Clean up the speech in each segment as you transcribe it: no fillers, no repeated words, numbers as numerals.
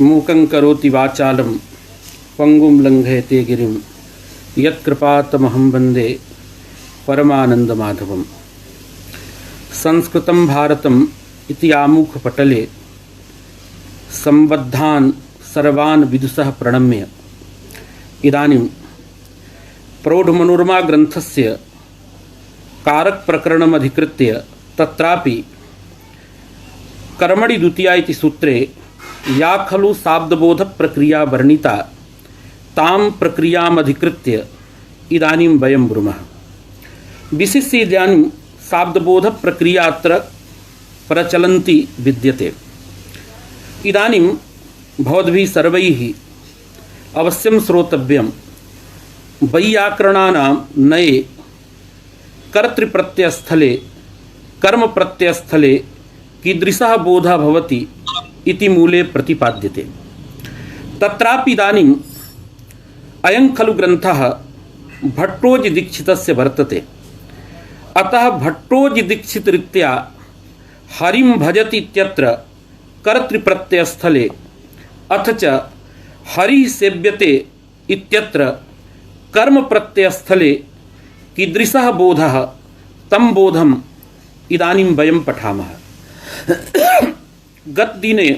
मूकं करोति वाचालं पंगुं लंघयते गिरिं यत्कृपातमहं वन्दे परमानन्दमाधवम्। संस्कृतं भारतम् इति आमुखपटले सम्बद्धान् सर्वान् विदुषः प्रणम्य इदानीं प्रौढमनोरमा ग्रन्थस्य कारकप्रकरणम् अधिकृत्य तत्रापि कर्मणि द्वितीया इति सूत्रे या खलु शाब्दबोधप्रक्रिया वर्णिता तां प्रक्रियाम् अधिकृत्य इदानीं वयं ब्रूमः। विशिष्य इदानीं शाब्दबोधप्रक्रिया अत्र प्रचलन्ती विद्यते। इदानीं भवद्भिः सर्वैः अवश्यं श्रोतव्यं वैयाकरणानां नये कर्तृप्रत्ययस्थले कर्मप्रत्ययस्थले कीदृशः बोधः भवति इति मूले प्रतिपाद्यते। तत्रापि इदानीम् अयं खलु ग्रन्थः भट्टोजिदीक्षितस्य वर्तते। अतः भट्टोजिदीक्षितरीत्या हरिं भजति इत्यत्र कर्तृप्रत्ययस्थले अथ च हरिः सेव्यते इत्यत्र कर्मप्रत्ययस्थले कीदृशः बोधः तं बोधम् इदानीं वयं पठामः। गतदिने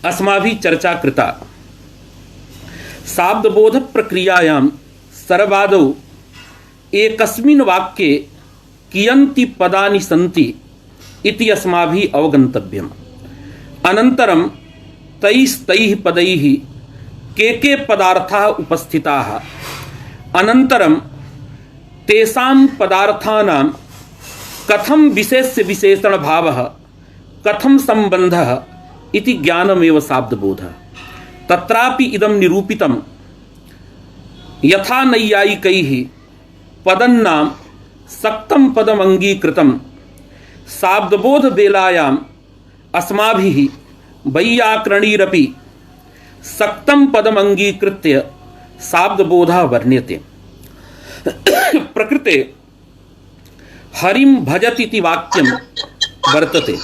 अस्माभिः चर्चा कृता। शाब्दबोधप्रक्रियायां सर्वादौ एकस्मिन् वाक्ये कियन्ति पदानि सन्ति इति अस्माभिः अवगन्तव्यम्। अनन्तरं तैः पदैः के पदार्थाः उपस्थिताः, अनन्तरं तेषां पदार्थानां कथं विशेषणभावः कथं सम्बन्धः इति ज्ञानमेव शाब्दबोधः। तत्रापि इदं निरूपितं यथा नैयायिकैः पदन्नां सक्तं पदम् अङ्गीकृतं शाब्दबोधवेलायाम् अस्माभिः वैयाकरणैरपि सक्तं पदम् अङ्गीकृत्य शाब्दबोधः वर्ण्यते। प्रकृते हरिं भजति इति वाक्यं वर्तते।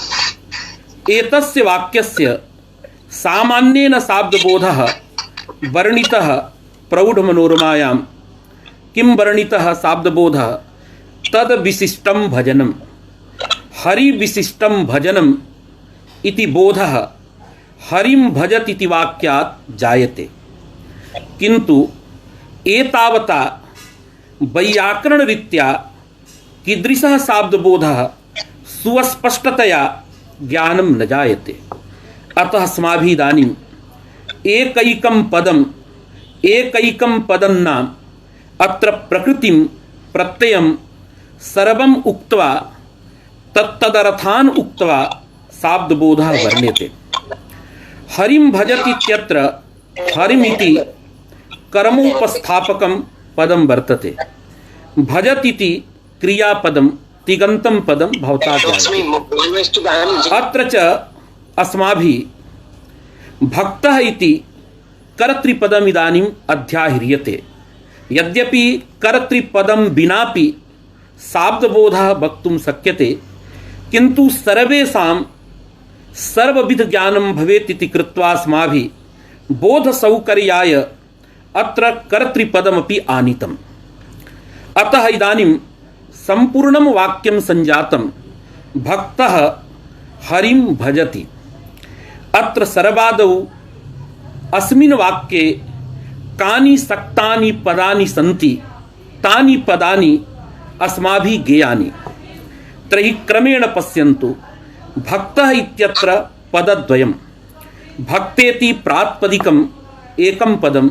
एतस्य वाक्यस्य सामान्येन शाब्दबोधः वर्णितः प्रौढमनोरमायां। किं वर्णितः शाब्दबोधः? तद् विशिष्टं भजनं, हरिविशिष्टं भजनम् इति बोधः हरिं भजति इति वाक्यात् जायते। किन्तु एतावता वैयाकरणरीत्या कीदृशः शाब्दबोधः सुस्पष्टतया ज्ञानं न जायते। अतः अस्माभिः इदानीम् एकैकं पदन्नाम् अत्र प्रकृतिं प्रत्ययं सर्वम् उक्त्वा तत्तदर्थान् उक्त्वा शाब्दबोधः वर्ण्यते। हरिं भजति इत्यत्र हरिमिति कर्मोपस्थापकं पदं वर्तते। भजति इति क्रियापदं तिङन्तं पदं भवता ज्ञायते। अत्र च अस्माभिः भक्तः इति कर्तृपदम् इदानीम् अध्याह्रियते। यद्यपि कर्तृपदं विनापि शाब्दबोधः वक्तुं शक्यते, किन्तु सर्वेषां सर्वविधज्ञानं भवेत् इति कृत्वा अस्माभिः बोधसौकर्याय अत्र कर्तृपदमपि आनीतम्। अतः इदानीं सम्पूर्णं वाक्यं सञ्जातं भक्तः हरिं भजति। अत्र सर्वादौ अस्मिन् वाक्ये कानि सक्तानि पदानि सन्ति तानि पदानि अस्माभिः ज्ञेयानि। तर्हि क्रमेण पश्यन्तु। भक्तः इत्यत्र पदद्वयं। भक्तेति प्रातिपदिकम् एकं पदं,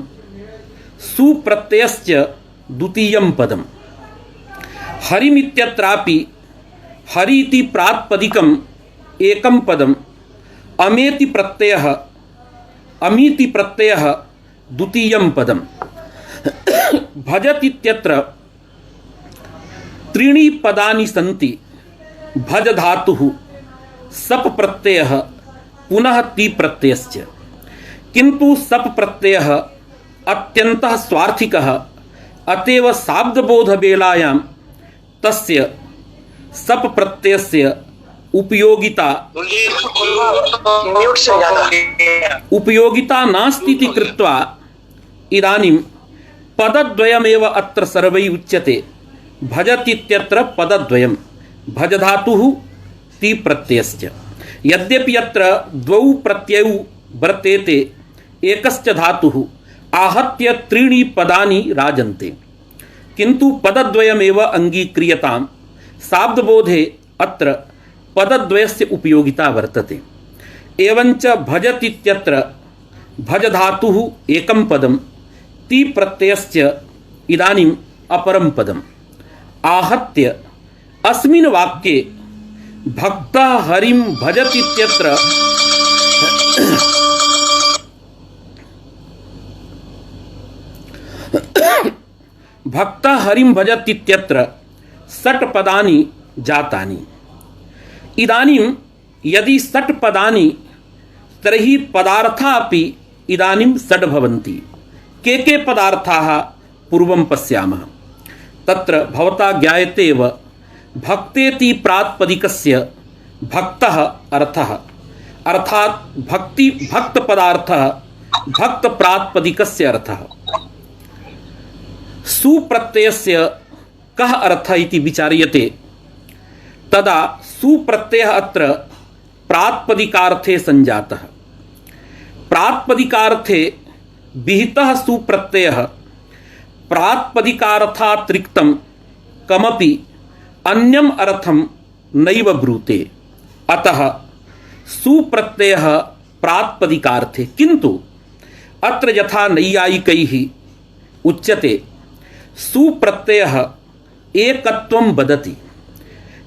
सुप्रत्ययश्च द्वितीयं पदम्। हरिमित्यत्रापि हरीति प्रातिपदिकम् एकं पदम्, अमेति प्रत्ययः द्वितीयं पदम्। भजति इत्यत्र त्रीणि पदानि सन्ति। भज धातुः, सप् प्रत्ययः, पुनः ति प्रत्ययश्च। किन्तु सप् प्रत्ययः अत्यन्तः स्वार्थिकः, अतएव शाब्दबोधवेलायां तस्य सप् प्रत्ययस्य उपयोगिता उपयोगिता नास्तीति कृत्वा इदानीं पदद्वयमेव अत्र सर्वैः उच्यते। भजतीत्यत्र पदद्वयं भजधातुः ति प्रत्ययश्च। यद्यपि अत्र द्वौ प्रत्ययौ वर्तेते एकश्च धातुः आहत्य त्रीणि पदानि राजन्ते, किन्तु पदद्वयमेव अङ्गीक्रियतां। शाब्दबोधे अत्र पदद्वयस्य उपयोगिता वर्तते। एवञ्च भजतीत्यत्र भजधातुः एकं पदं, ति प्रत्ययश्च इदानीम् अपरं पदम् आहत्य अस्मिन् वाक्ये भक्तः हरिं भजतीत्यत्र भक्तः हरिं भजतीत्यत्र षट् पदानि जातानि। इदानीं यदि षट् पदानि तर्हि पदार्थाः अपि इदानीं षड् भवन्ति। के पदार्थाः पूर्वं पश्यामः। तत्र भवता ज्ञायते एव भक्तेति प्रातिपदिकस्य भक्तः अर्थः, अर्थात् भक्त पदार्थः भक्त प्रातिपदिकस्य अर्थः। सुप्रत्ययस्य कः अर्थः इति विचार्यते तदा सुप्रत्ययः अत्र प्रातिपदिकार्थे संजातः। प्रातिपदिकार्थे विहितः सुप्रत्ययः प्रातिपदिकार्थातिरिक्तं कमपि अन्यम् अर्थं नैव ब्रूते। अतः सुप्रत्ययः प्रातिपदिकार्थे, किन्तु अत्र यथा नैयायिकैः उच्यते सुप्रत्ययः एकत्वं वदति।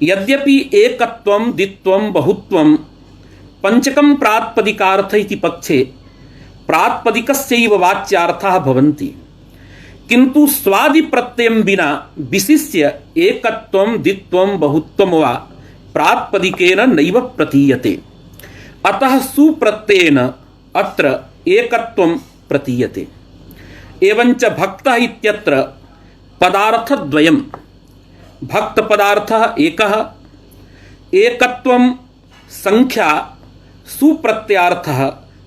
यद्यपि एकत्वं द्वित्वं बहुत्वं पंचकं प्रातिपदिकार्थ इति पक्षे प्रातिपदिकस्यैव वाच्यार्थाः भवन्ति, किन्तु स्वादिप्रत्ययं विना विशिष्य एकत्वं द्वित्वं बहुत्वं वा प्रातिपदिकेन नैव प्रतीयते। अतः सुप्रत्ययेन अत्र एकत्वं प्रतीयते। एवञ्च भक्तः इत्यत्र पदार्थद्वयं, भक्तपदार्थः एकः, एकत्वं संख्या सुप्रत्ययार्थः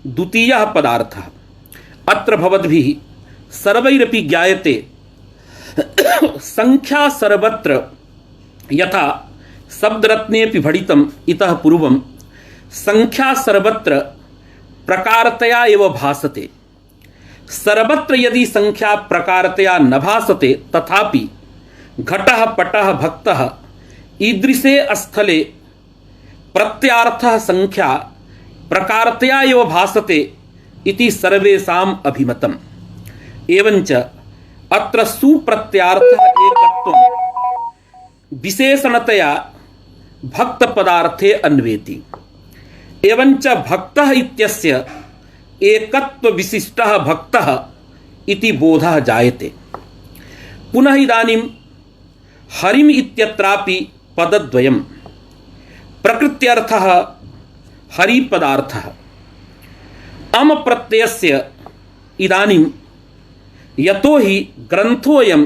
द्वितीयः पदार्थः। अत्र भवद्भिः सर्वैरपि ज्ञायते संख्या सर्वत्र यथा शब्दरत्नेऽपि भणितम् इतः पूर्वं संख्या सर्वत्र प्रकारतया एव भासते। सर्वत्र यदि संख्या प्रकारतया न भासते तथापि घटः पटः भक्तः ईदृशे स्थले प्रत्यार्थः संख्या प्रकारतया एव भासते इति सर्वेषाम् अभिमतम्। एवञ्च अत्र सुप्रत्यार्थः एकत्वं विशेषणतया भक्तपदार्थे अन्वेति। एवञ्च भक्तः इत्यस्य एकत्व विशिष्टः भक्तः इति बोधः जायते। पुनः इदानीं हरिम इत्यत्रापि पदद्वयं, प्रकृत्यर्थः हरिपदार्थः। अम प्रत्ययस्य इदानीं यतो हि ग्रन्थोऽयं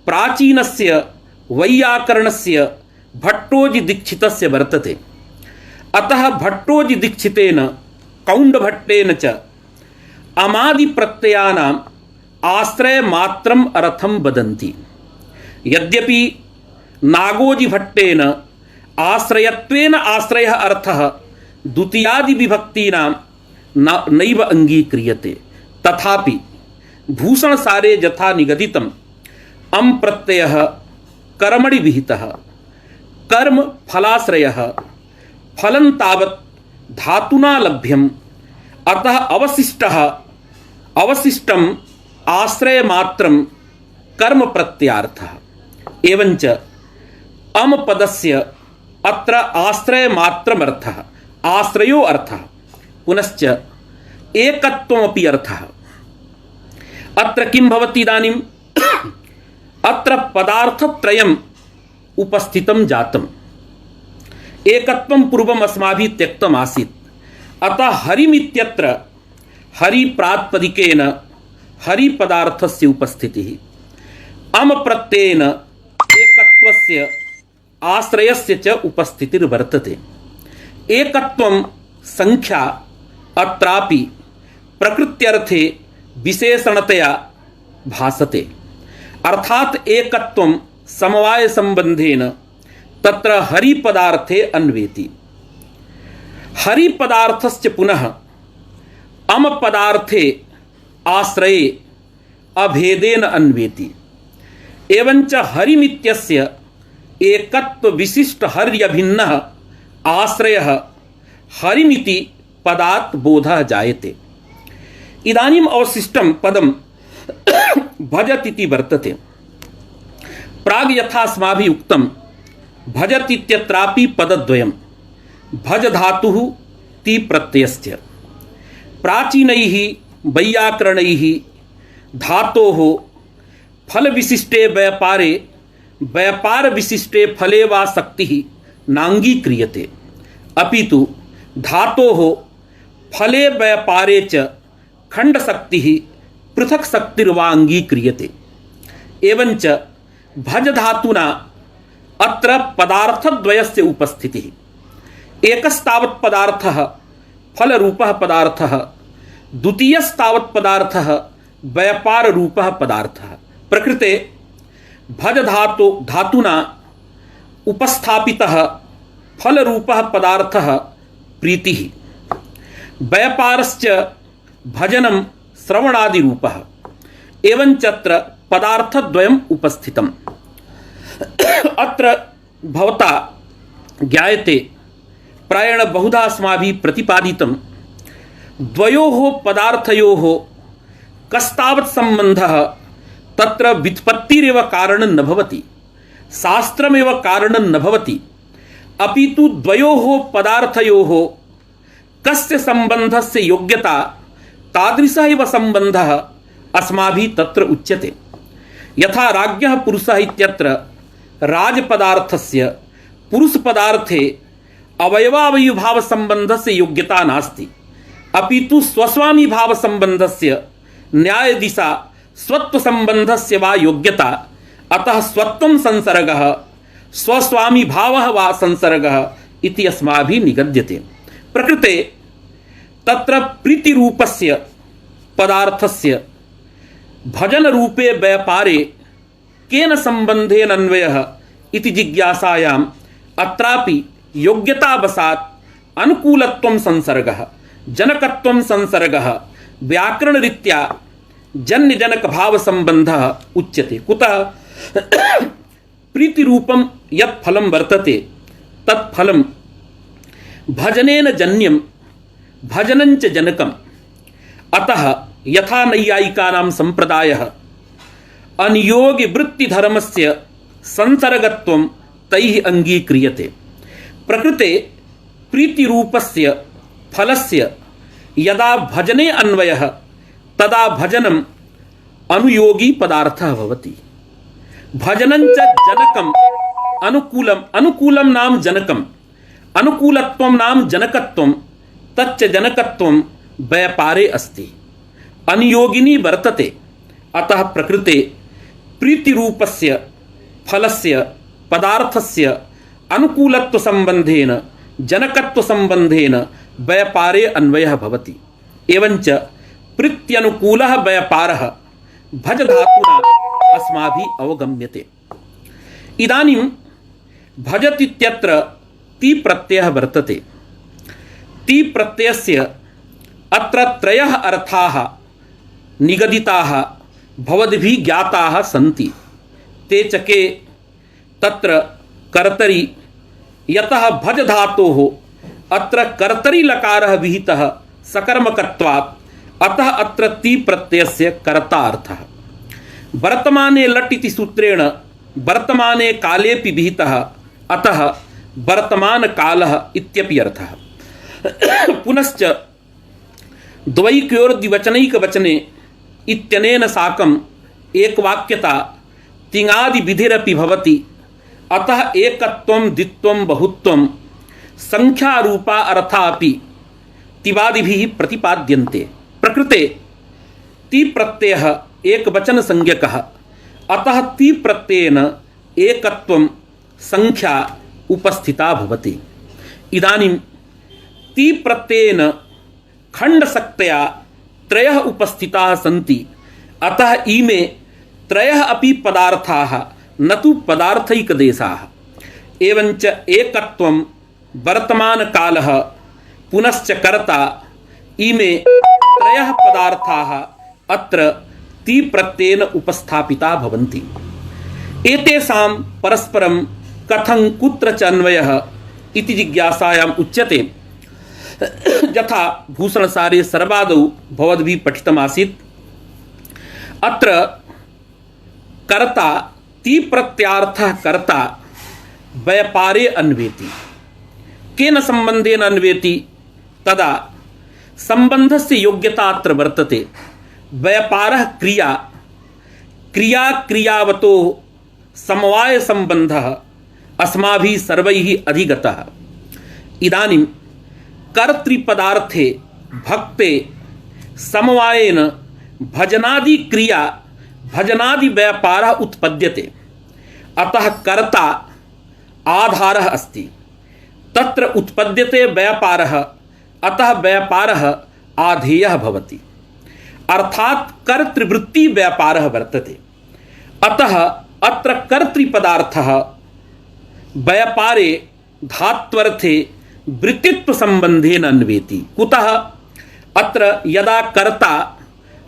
प्राचीनस्य वैयाकरणस्य भट्टोजिदीक्षितस्य वर्तते, अतः भट्टोजिदीक्षितेन कौण्डभट्टेन च अमादिप्रत्ययानाम् आश्रयमात्रम् अर्थं वदन्ति। यद्यपि नागोजिभट्टेन आश्रयत्वेन आश्रयः अर्थः द्वितीयादिविभक्तीनां नैव अङ्गीक्रियते, तथापि भूषणसारे यथा निगदितम् अम् प्रत्ययः कर्मणि विहितः, कर्म फलाश्रयः, फलं तावत् धातुना लभ्यम्, अतः अवशिष्टम् आश्रयमात्रं कर्म प्रत्यार्थः। एवञ्च अम पदस्य अत्र आश्रयमात्रमर्थः, आश्रयो अर्थः, पुनश्च एकत्वमपि अर्थः। अत्र किं भवति इदानीम् अत्र पदार्थत्रयम् उपस्थितं जातम्। एकत्वं पूर्वम् अस्माभिः त्यक्तम् आसीत्, अतः हरिमित्यत्र हरिप्रातिपदिकेन हरिपदार्थस्य उपस्थितिः, अम प्रत्ययेन एकत्वस्य आश्रयस्य च उपस्थितिर्वर्तते। एकत्वं संख्या अत्रापि प्रकृत्यर्थे विशेषणतया भासते। अर्थात एकत्वं समवाय संबंधेन तत्र हरि पदार्थे अन्वेति। हरि पदार्थस्य पुनः अम पदार्थे आश्रये अभेदेन अन्वेति। एवंच हरिमित्यस्य एकत्व विशिष्ट हर्यभिन्नः आश्रयः हरिमिति पदात् बोधः जायते। इदानीम् अवशिष्टं पदं भजतीति वर्तते। प्राग यथा अस्माभिः उक्तं भजतीत्यत्रापि पदद्वयं भज धातुः ति प्रत्ययस्य। प्राचीनैः वैयाकरणैः धातोः फल विशिष्टे व्यापारे व्यापार विशिष्टे फले वा शक्तिः नांगीक्रियते, अपितु धातोः फले व्यापारे च खंड शक्तिः पृथक शक्तिर्वा अंगीक्रियते। एवंच भज धातुना अत्र पदार्थद्वयस्य उपस्थितिः। एकस्तावत् पदार्थः फलरूपः पदार्थः, द्वितीयस्तावत् पदार्थः व्यापाररूपः पदार्थः। प्रकृते भज धातुना उपस्थापितः फलरूपः पदार्थः प्रीतिः, व्यापारश्च भजनं श्रवणादिरूपः। एवञ्चत्र पदार्थद्वयम् उपस्थितम्। अत्र भवता ज्ञायते, प्रायेण बहुधा अस्माभिः प्रतिपादितं, द्वयोः पदार्थयोः कस्तावत् सम्बन्धः तत्र व्युत्पत्तिरेव कारणं न भवति, शास्त्रमेव कारणं न भवति, अपितु द्वयोः पदार्थयोः कस्य सम्बन्धस्य योग्यता तादृशः एव सम्बन्धः अस्माभिः तत्र उच्यते। यथा राज्ञः पुरुषः इत्यत्र राजपदार्थस्य पुरुषपदार्थे अवयवावयुभावसम्बन्धस्य योग्यता नास्ति, अपितु स्वस्वामिभावसम्बन्धस्य न्यायदिशा स्वत्वसम्बन्धस्य वा योग्यता। अतः स्वत्वं संसर्गः स्वस्वामिभावः वा संसर्गः इति अस्माभिः निगद्यते। प्रकृते तत्र प्रीतिरूपस्य पदार्थस्य भजनरूपे व्यापारे केन सम्बन्धेन अन्वयः इति जिज्ञासायाम् अत्रापि योग्यतावशात् अनुकूलत्वं संसर्गः जनकत्वं संसर्गः व्याकरणरीत्या जन्यजनकभावसम्बन्धः उच्यते। कुतः? प्रीतिरूपं यत् फलं वर्तते तत् फलं भजनेन जन्यं भजनञ्च जनकम्। अतः यथा नैयायिकानां सम्प्रदायः अनियोगिवृत्तिधर्मस्य संसर्गत्वं तैः अङ्गीक्रियते। प्रकृते प्रीतिरूपस्य फलस्य यदा भजने अन्वयः तदा भजनम् अनुयोगी पदार्थः भवति। भजनञ्च जनकम् अनुकूलम्, अनुकूलं नाम जनकम्, अनुकूलत्वं नाम जनकत्वं, तच्च जनकत्वं व्यापारे अस्ति, अनुयोगिनी वर्तते। अतः प्रकृते प्रीतिरूपस्य फलस्य पदार्थस्य अनुकूलत्वसम्बन्धेन जनकत्वसम्बन्धेन व्यापारे अन्वयः भवति। एवञ्च प्रीत्यनुकूलः व्यापारः भज धातुना अस्माभिः अवगम्यते। इदानीं भजतीत्यत्र ति प्रत्ययः वर्तते। ति प्रत्ययस्य अत्र त्रयः अर्थाः निगदिताः भवद्भिः ज्ञाताः सन्ति। ते च के? तत्र कर्तरि, यतः भज धातोः अत्र कर्तरि लकारः विहितः सकर्मकत्वात्, अतः अत्र ति प्रत्ययस्य कर्ता अर्थः। वर्तमाने लट् इति सूत्रेण वर्तमाने कालेपि विहितः, अतः वर्तमानकालः इत्यपि अर्थः। पुनश्च द्वैक्योर्द्विवचनैकवचने इत्यनेन साकम् एकवाक्यता तिङादिविधिरपि भवति। अतः एकत्वं द्वित्वं बहुत्वं संख्यारूपा अर्था अपि तिवादिभिः प्रतिपाद्यन्ते। प्रकृते ति प्रत्ययः एकवचन संज्ञकः, अतः ति प्रत्ययेन एकत्वं संख्या उपस्थिता भवति। इदानीं ती प्रत्ययेन खण्डशक्तया त्रयः उपस्थिताः सन्ति, अतः इमे त्रयः अपि पदार्थाः न तु पदार्थैकदेशाः। एवञ्च एकत्वं, वर्तमानकालः, पुनश्च कर्ता, इमे त्रयः पदार्थाः अत्र ती प्रत्ययेन उपस्थापिता भवन्ति। एतेषां परस्परं कथं कुत्र च अन्वयः इति जिज्ञासायाम् उच्यते। यथा भूषणसारे सर्वादौ भवद्भिः पठितमासीत्, अत्र कर्ता ती प्रत्यार्थः कर्ता व्यापारे अन्वेति। केन सम्बन्धेन अन्वेति? तदा सम्बन्धस्य योग्यता अत्र वर्तते। व्यापारः क्रिया, क्रियावतोः समवायसम्बन्धः अस्माभिः सर्वैः अधिगतः। इदानीं कर्तृपदार्थे भक्ते समवायेन भजनादिक्रिया, भजनादिव्यापारः उत्पद्यते। अतः कर्ता आधारः अस्ति, तत्र उत्पद्यते व्यापारः, अतः व्यापारः आधेयः भवति। अर्थात् कर्तृवृत्ति व्यापारः वर्तते। अतः अत्र कर्तृपदार्थः व्यापारे धात्वर्थे वृत्तित्वसम्बन्धेन अन्वेति। कुतः? अत्र यदा कर्ता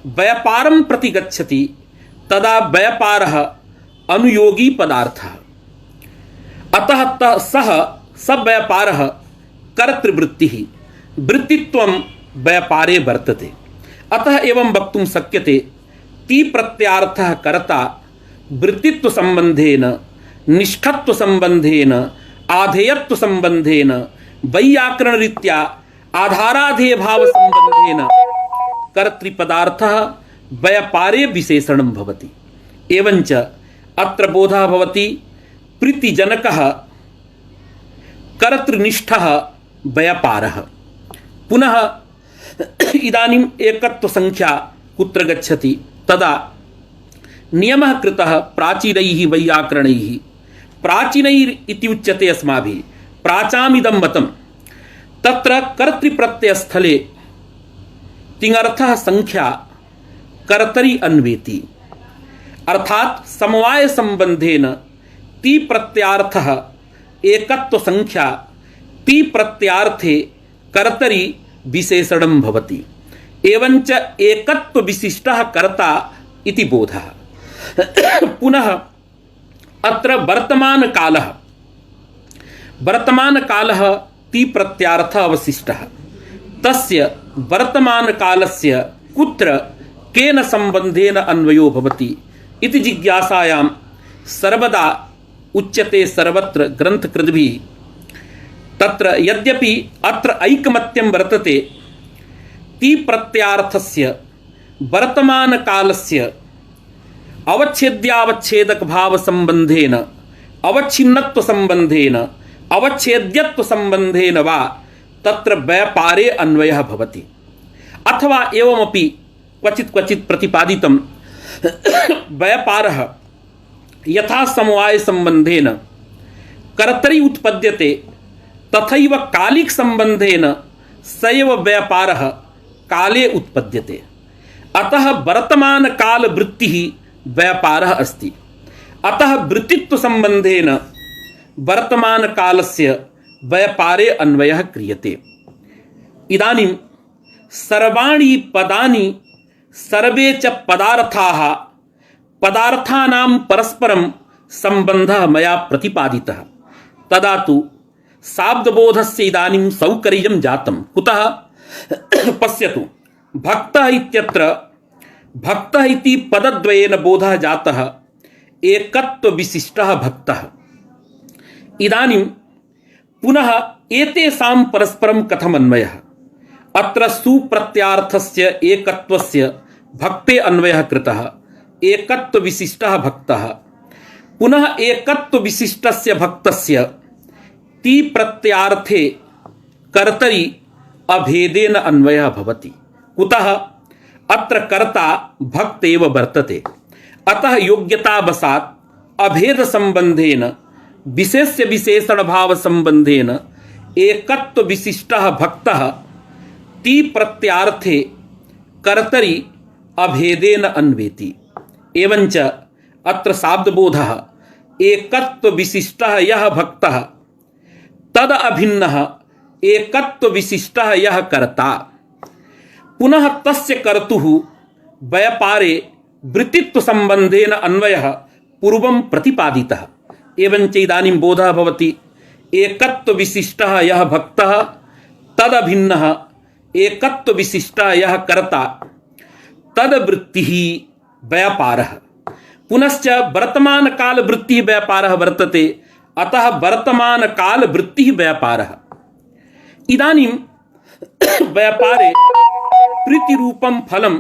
व्यापारं प्रति गच्छति तदा व्यापारः अनुयोगी पदार्थः, अतः सः व्यापारः कर्तृवृत्तिः, वृत्तित्वं व्यापारे वर्तते। अतः एवं वक्तुं शक्यते ती प्रत्यार्थः कर्ता वृत्तित्वसम्बन्धेन, निष्ठत्वसम्बन्धेन, आधेयत्वसम्बन्धेन, वैयाकरणरीत्या आधाराधेयभावसम्बन्धेन कर्तृपदार्थः व्यापारे विशेषणं भवति। एवञ्च अत्र बोधः भवति प्रीतिजनकः कर्तृनिष्ठः व्यापारः। पुनः इदानीम् एकत्वसंख्या कुत्र गच्छति? तदा नियमः कृतः प्राचीनैः वैयाकरणैः। प्राचीनैः इति उच्यते अस्माभिः, प्राचामिदं मतं। तत्र कर्तृप्रत्ययस्थले तिङर्थः संख्या कर्तरि अन्वेति, अर्थात् समवाय संबंधेन ती प्रत्यार्थः एकत्व संख्या ती प्रत्यार्थे कर्तरि विशेषणं भवति। एवञ्च एकत्व विशिष्टः कर्ता इति बोधः। पुनः अत्र वर्तमानकालः ती प्रत्यार्थः अवशिष्टः। तस्य वर्तमानकालस्य कुत्र केन संबंधेन अन्वयो भवति इति जिज्ञासायां सर्वदा उच्यते सर्वत्र ग्रंथकृद्भिः। तत्र यद्यपि अत्र ऐकमत्यं वर्तते, ती प्रत्यार्थस्य वर्तमानकालस्य अवच्छेद्यावच्छेदक भाव संबंधेन, अवच्छिन्नत्व संबंधेन, अवच्छेद्यत्व संबंधेन वा तत्र व्यापारे अन्वयः भवति। अथवा एवमपि क्वचित् क्वचित् प्रतिपादितं व्यापारः यथा समवाय संबंधेन कर्तरि उत्पद्यते तथैव कालिक संबंधेन सैव व्यापारः काले उत्पद्यते। अतः वर्तमान काल वृत्तिः व्यापारः अस्ति। अतः वृत्तित्व संबंधेन वर्तमान कालस्य व्यापारे अन्वयः क्रियते। इदानीं सर्वाणि पदानि सर्वे च पदार्थाः, पदार्थानां परस्परं संबंधः मया प्रतिपादितः। तदा तु शाब्दबोधस्य इदानीं सौकर्यं जातं। कुतः? पश्यतु, भक्तः इत्यत्र भक्तः इति पदद्वयेन बोधः जातः एकत्व विशिष्टः भक्तः। इदानीं पुनः एतेषां परस्परं कथम् अन्वयः? अत्र सुप्रत्यार्थस्य एकत्वस्य भक्ते अन्वयः कृतः, एकत्व विशिष्टः भक्तः। पुनः एकत्व विशिष्टस्य भक्तस्य ती प्रत्यार्थे कर्तरि अभेदेन अन्वयः भवति। कुतः? अत्र कर्ता भक्त एव वर्तते। अतः योग्यतावशात् अभेद संबंधेन विशेष्य विशेषण भाव संबंधेन एकत्व विशिष्टः भक्तः ती प्रत्यार्थे कर्तरि अभेदेन अन्वेति। एवंच अत्र शाब्दबोधः एकत्व विशिष्टः यः भक्तः तद अभिन्नः एकत्व विशिष्टः यः कर्ता। पुनः तस्य कर्तुः व्यापारे वृत्तित्व संबंधेन अन्वयः पूर्वं प्रतिपादितः। एवंच इदानीं बोधः भवति एकत्व विशिष्टः यः भक्तः तद अभिन्नः एकत्व विशिष्टः यः कर्ता तद वृत्तिः व्यापारः। पुनश्च वर्तमान काल वृत्तिः व्यापारः वर्तते, अतः वर्तमान काल वृत्तिः व्यापारः। इदानीं व्यापारे प्रीतिरूपं फलम्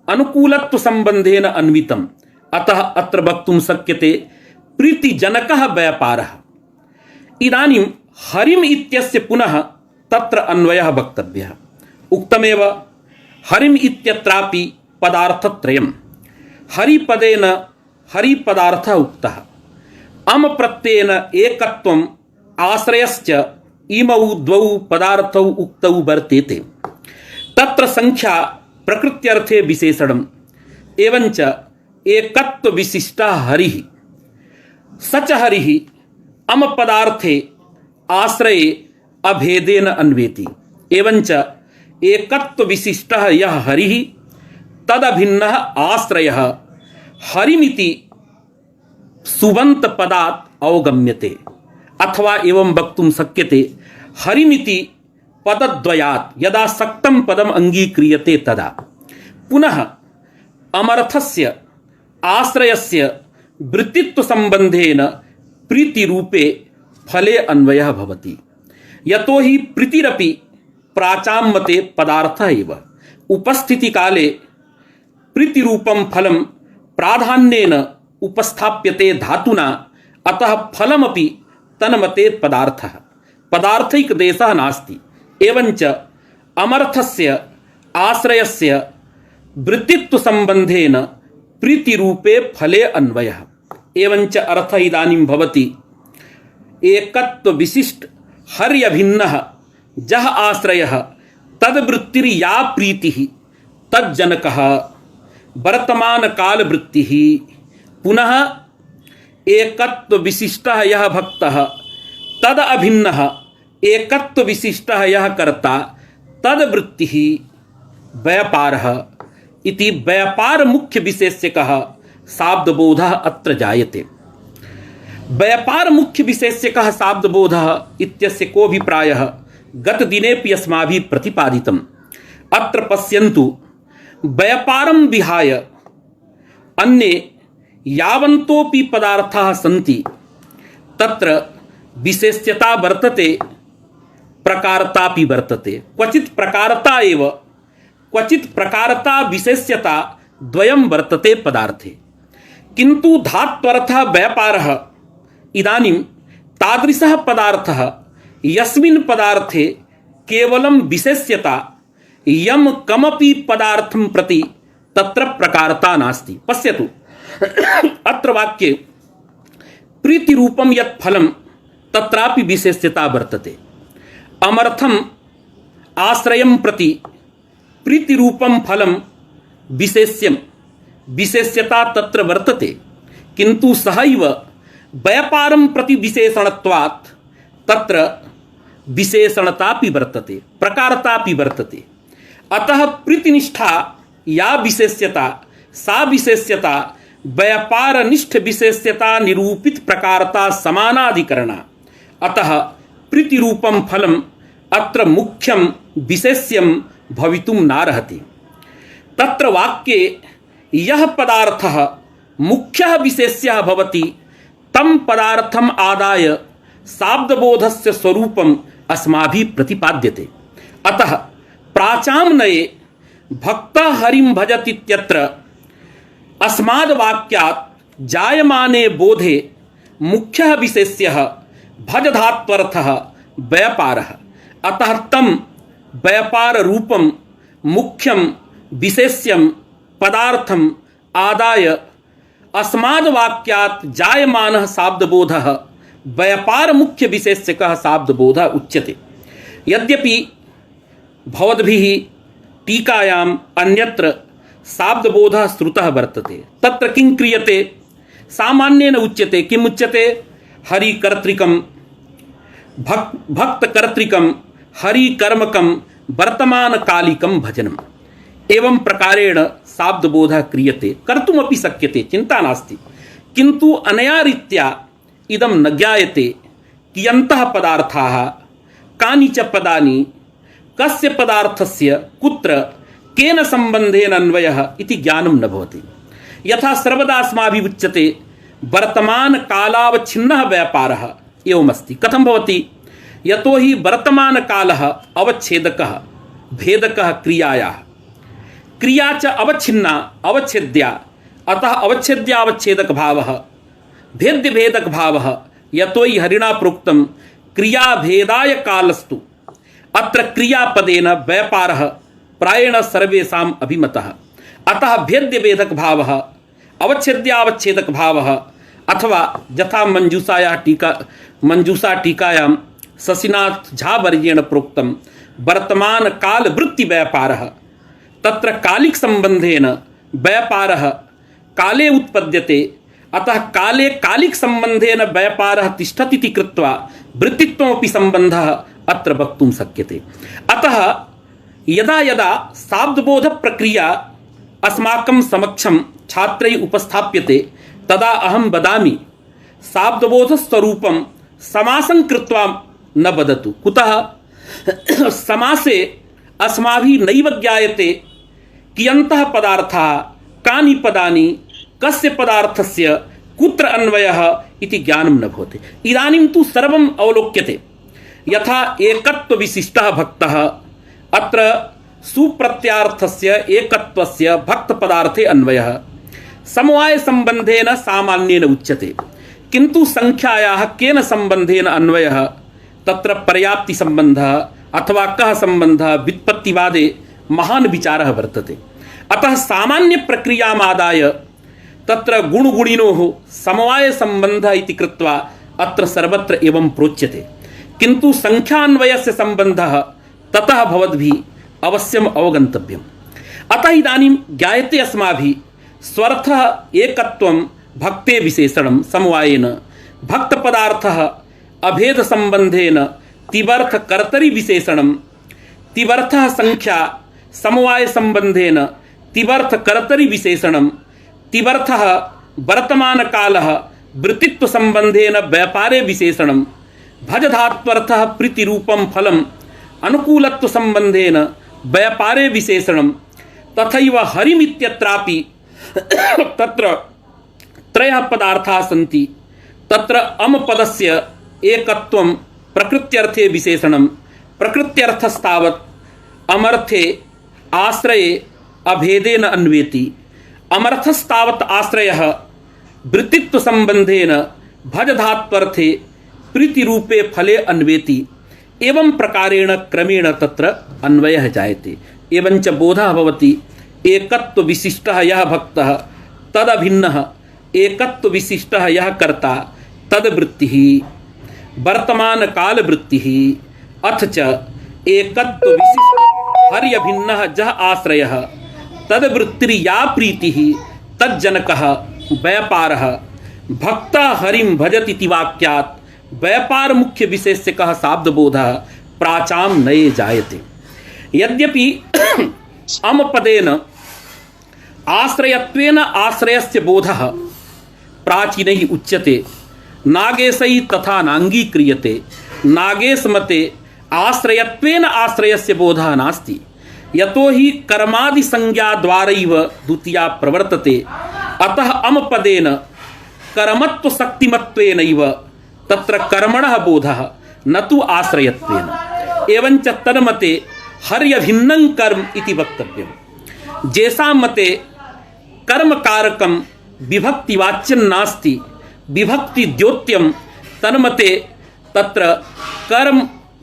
अनुकूलत्व संबंधेन अन्वितम्, अतः अत्र वक्तुं शक्यते प्रीतिजनकः व्यापारः। इदानीं हरिम् इत्यस्य पुनः तत्र अन्वयः वक्तव्यः। उक्तमेव हरिम् इत्यत्रापि पदार्थत्रयम्। हरिपदेन हरिपदार्थः उक्तः। अम प्रत्ययेन एकत्वम् आश्रयश्च इमौ द्वौ पदार्थौ उक्तौ वर्तेते। तत्र संख्या प्रकृत्यर्थे विशेषणम्। एवंच एकत्व विशिष्टः हरिः स च हरिः अम पदार्थे आश्रये अभेदेन अन्वेति। एवंच एकत्व विशिष्टः यः हरिः तदभिन्नः आश्रयः हरिमिति सुबन्त पदात् अवगम्यते। अथवा एवं वक्तुं शक्यते हरिमिति पदद्वयात् यदा सक्तं पदम् अंगीक्रियते तदा। पुनः अमर्थस्य आश्रयस्य वृत्तित्व संबंधेन प्रीतिरूपे फले अन्वयः भवति। यतो हि प्रीतिरपि प्राचाम्यते पदार्थः एव। उपस्थिति काले प्रीतिरूपं फलं प्राधान्येन उपस्थाप्यते धातुना, अतः फलमपि तन्मते पदार्थः। पदार्थैकदेशः नास्ति। एवंच अमर्थस्य आश्रयस्य वृत्तित्व संबंधेन प्रीतिरूपे फले अन्वयः। एवंच अर्थः इदानीं भवति एकत्व विशिष्ट हर्यभिन्नः जः आश्रयः तद्वृत्तिर्या प्रीतिः तज्जनकः वर्तमान काल वृत्तिः। पुनः एकत्व विशिष्टः यः भक्तः तद अभिन्नः एकत्व विशिष्टः यः कर्ता तद्वृत्तिः व्यापारः इति व्यापार मुख्य विशेष्यकः शाब्दबोधः अत्र जायते। व्यापार मुख्य विशेष्यकः शाब्दबोधः इत्यस्य कोऽभिप्रायः गतदिनेपि अस्माभिः प्रतिपादितम्। अत्र पश्यन्तु, व्यापारं विहाय अन्ये यावन्तोऽपि पदार्थाः सन्ति तत्र विशेष्यता वर्तते, प्रकारतापि वर्तते। क्वचित् प्रकारता एव, क्वचित् प्रकारता विशेष्यता द्वयं वर्तते पदार्थे। किन्तु धात्वर्थः व्यापारः इदानीं तादृशः पदार्थः यस्मिन् पदार्थे केवलं विशेष्यता यम कमपि पदार्थं प्रति तत्र प्रकारता नास्ति। पश्यतु अत्र वाक्ये प्रीतिरूपं यत् फलं तत्रापि विशेष्यता वर्तते। अमर्थम् आश्रयं प्रति प्रीतिरूपं फलं विशेष्यं विशेष्यता तत्र वर्तते, किन्तु सहैव व्यापारं प्रति विशेषणत्वात् तत्र विशेषणतापि वर्तते, प्रकारतापि वर्तते। अतः प्रीतिनिष्ठा या विशेष्यता सा विशेष्यता व्यापारनिष्ठ विशेष्यता निरूपित प्रकारता समानाधिकरणा। अतः प्रीतिरूपं फलम् अत्र मुख्यं विशेष्यं भवितुं नार्हति। तत्र वाक्ये यः पदार्थः मुख्यः विशेष्यः भवति तं पदार्थम् आदाय शाब्दबोधस्य स्वरूपम् अस्माभिः प्रतिपाद्यते। अतः प्राचाम्नये भक्तः हरिं भजतीत्यत्र अस्माद् वाक्यात् जायमाने बोधे मुख्यः विशेष्यः भजधात्वर्थः व्यापारः। अतः तं व्यापार रूपं मुख्यं विशेष्यं पदार्थम् आदाय अस्माद् वाक्यात् जायमानः शाब्दबोधः व्यापार मुख्य विशेष्यकः शाब्दबोधः उच्यते। यद्यपि भवद्भिः टीकायाम् अन्यत्र शाब्दबोधः श्रुतः वर्तते, तत्र किं क्रियते? सामान्येन उच्यते। किम् उच्यते? हरिकर्तृकं भक्तकर्तृकं हरिकर्मकं वर्तमानकालिकं भजनम्। एवं प्रकारेण शाब्दबोधः क्रियते, कर्तुमपि शक्यते, चिन्ता नास्ति। किन्तु अनया रीत्या इदं न ज्ञायते कियन्तः पदार्थाः, कानि च पदानि, कस्य पदार्थस्य कुत्र केन सम्बन्धेन अन्वयः इति ज्ञानं न भवति। यथा सर्वदा अस्माभिः उच्यते वर्तमानकालावच्छिन्नः व्यापारः एवमस्ति। कथं भवति? यतो हि वर्तमानकालः अवच्छेदकः भेदकः क्रियायाः, क्रिया च अवच्छिन्ना अवच्छेद्या, अतः अवच्छेद्यावच्छेदक भावः भेद्यभेदक भावः। यतो हि हरिणा प्रोक्तं क्रियाभेदाय कालस्तु, अत्र क्रियापदेन व्यापारः प्रायेण सर्वेषाम् अभिमतः। अतः भेद्यभेदक भावः अवच्छेद्यावच्छेदक भावः, अथवा यथा मंजूषा टीकायां शशिनाथ झा वर्येण प्रोक्तं वर्तमान काल वृत्ति व्यापारः, तत्र कालिक संबंधेन व्यापारः काले उत्पद्यते, अतः काले कालिक संबंधेन व्यापारः तिष्ठति इति कृत्वा वृत्तित्वमपि संबंधः अत्र वक्तुं शक्यते। अतः यदा यदा शाब्दबोध प्रक्रिया अस्माकं समक्षं छात्रैः उपस्थाप्यते तदा अहं वदामि शाब्दबोधस्वरूपं समासं कृत्वा न वदतु। कुतः? समासे अस्माभिः नैव ज्ञायते कियन्तः पदार्थाः, कानि पदानि, कस्य पदार्थस्य कुत्र अन्वयः इति ज्ञानं न भवति। इदानीं तु सर्वम् अवलोक्यते। यथा एकत्वविशिष्टः भक्तः, अत्र सुप्रत्यार्थस्य एकत्वस्य भक्तपदार्थे अन्वयः समवायसम्बन्धेन सामान्येन उच्यते, किन्तु संख्यायाः केन सम्बन्धेन अन्वयः, तत्र पर्याप्तिसम्बन्धः अथवा कः सम्बन्धः व्युत्पत्तिवादे महान् विचारः वर्तते। अतः सामान्यप्रक्रियामादाय तत्र गुणगुणिनोः समवायसम्बन्धः इति कृत्वा अत्र सर्वत्र एवं प्रोच्यते, किन्तु संख्यान्वयस्य सम्बन्धः ततः भवद्भिः अवश्यम् अवगन्तव्यम्। अतः इदानीं ज्ञायते अस्माभिः स्वर्थः एकत्वं भक्ते विशेषणं समवायेन, भक्तपदार्थः अभेदसम्बन्धेन तिवर्थ विशेषणं, तिवर्थः संख्या समवायसम्बन्धेन तिवर्थ विशेषणं, तिवर्थः वर्तमानकालः वृत्तित्वसम्बन्धेन व्यापारे विशेषणं, भजधात्वर्थः प्रीतिरूपं फलम् अनुकूलत्वसम्बन्धेन व्यापारे विशेषणं, तथैव हरिमित्यत्रापि तत्र त्रयः पदार्थाः सन्ति। तत्र अमपदस्य एकत्वं प्रकृत्यर्थे विशेषणं, प्रकृत्यर्थस्तावत् अमर्थे आश्रये अभेदेन अन्वेति, अमर्थस्तावत् आश्रयः वृत्तित्वसम्बन्धेन भजधात्वर्थे प्रीतिरूपे फले अन्वेति। एवं प्रकारेण क्रमेण तत्र अन्वयः जायते। एवञ्च बोधः भवति एकत्वविशिष्टः यः भक्तः तदभिन्नः एकत्वविशिष्टः यः कर्ता तद्वृत्तिः, वर्तमानकालवृत्तिः, अथ च एकत्वविशिष्ट हर्यभिन्नः यः आश्रयः तद्वृत्तिर्या प्रीतिः तज्जनकः व्यापारः, भक्ता हरिं भजति इति वाक्यात् व्यापार मुख्य विशेष्यकः शाब्दबोधः प्राचां नये जायते। यद्यपि अमपदेन आश्रयत्वेन आश्रयस्य बोधः प्राचीनैः उच्यते, नागेशैः तथा नाङ्गीक्रियते। नागेश मते आश्रयत्वेन आश्रयस्य बोधः नास्ति, यतो हि कर्मादिसंज्ञाद्वारैव द्वितीया प्रवर्तते। अतः अमपदेन कर्मत्वशक्तिमत्वेनैव तत्र कर्मणः बोधः न तु आश्रयत्वेन। एवञ्च तन्मते हर्यभिन्नं कर्म इति वक्तव्यम्। जेषां मते कर्मकारकं विभक्तिवाच्यं नास्ति, विभक्तिद्योत्यं, तन्मते तत्र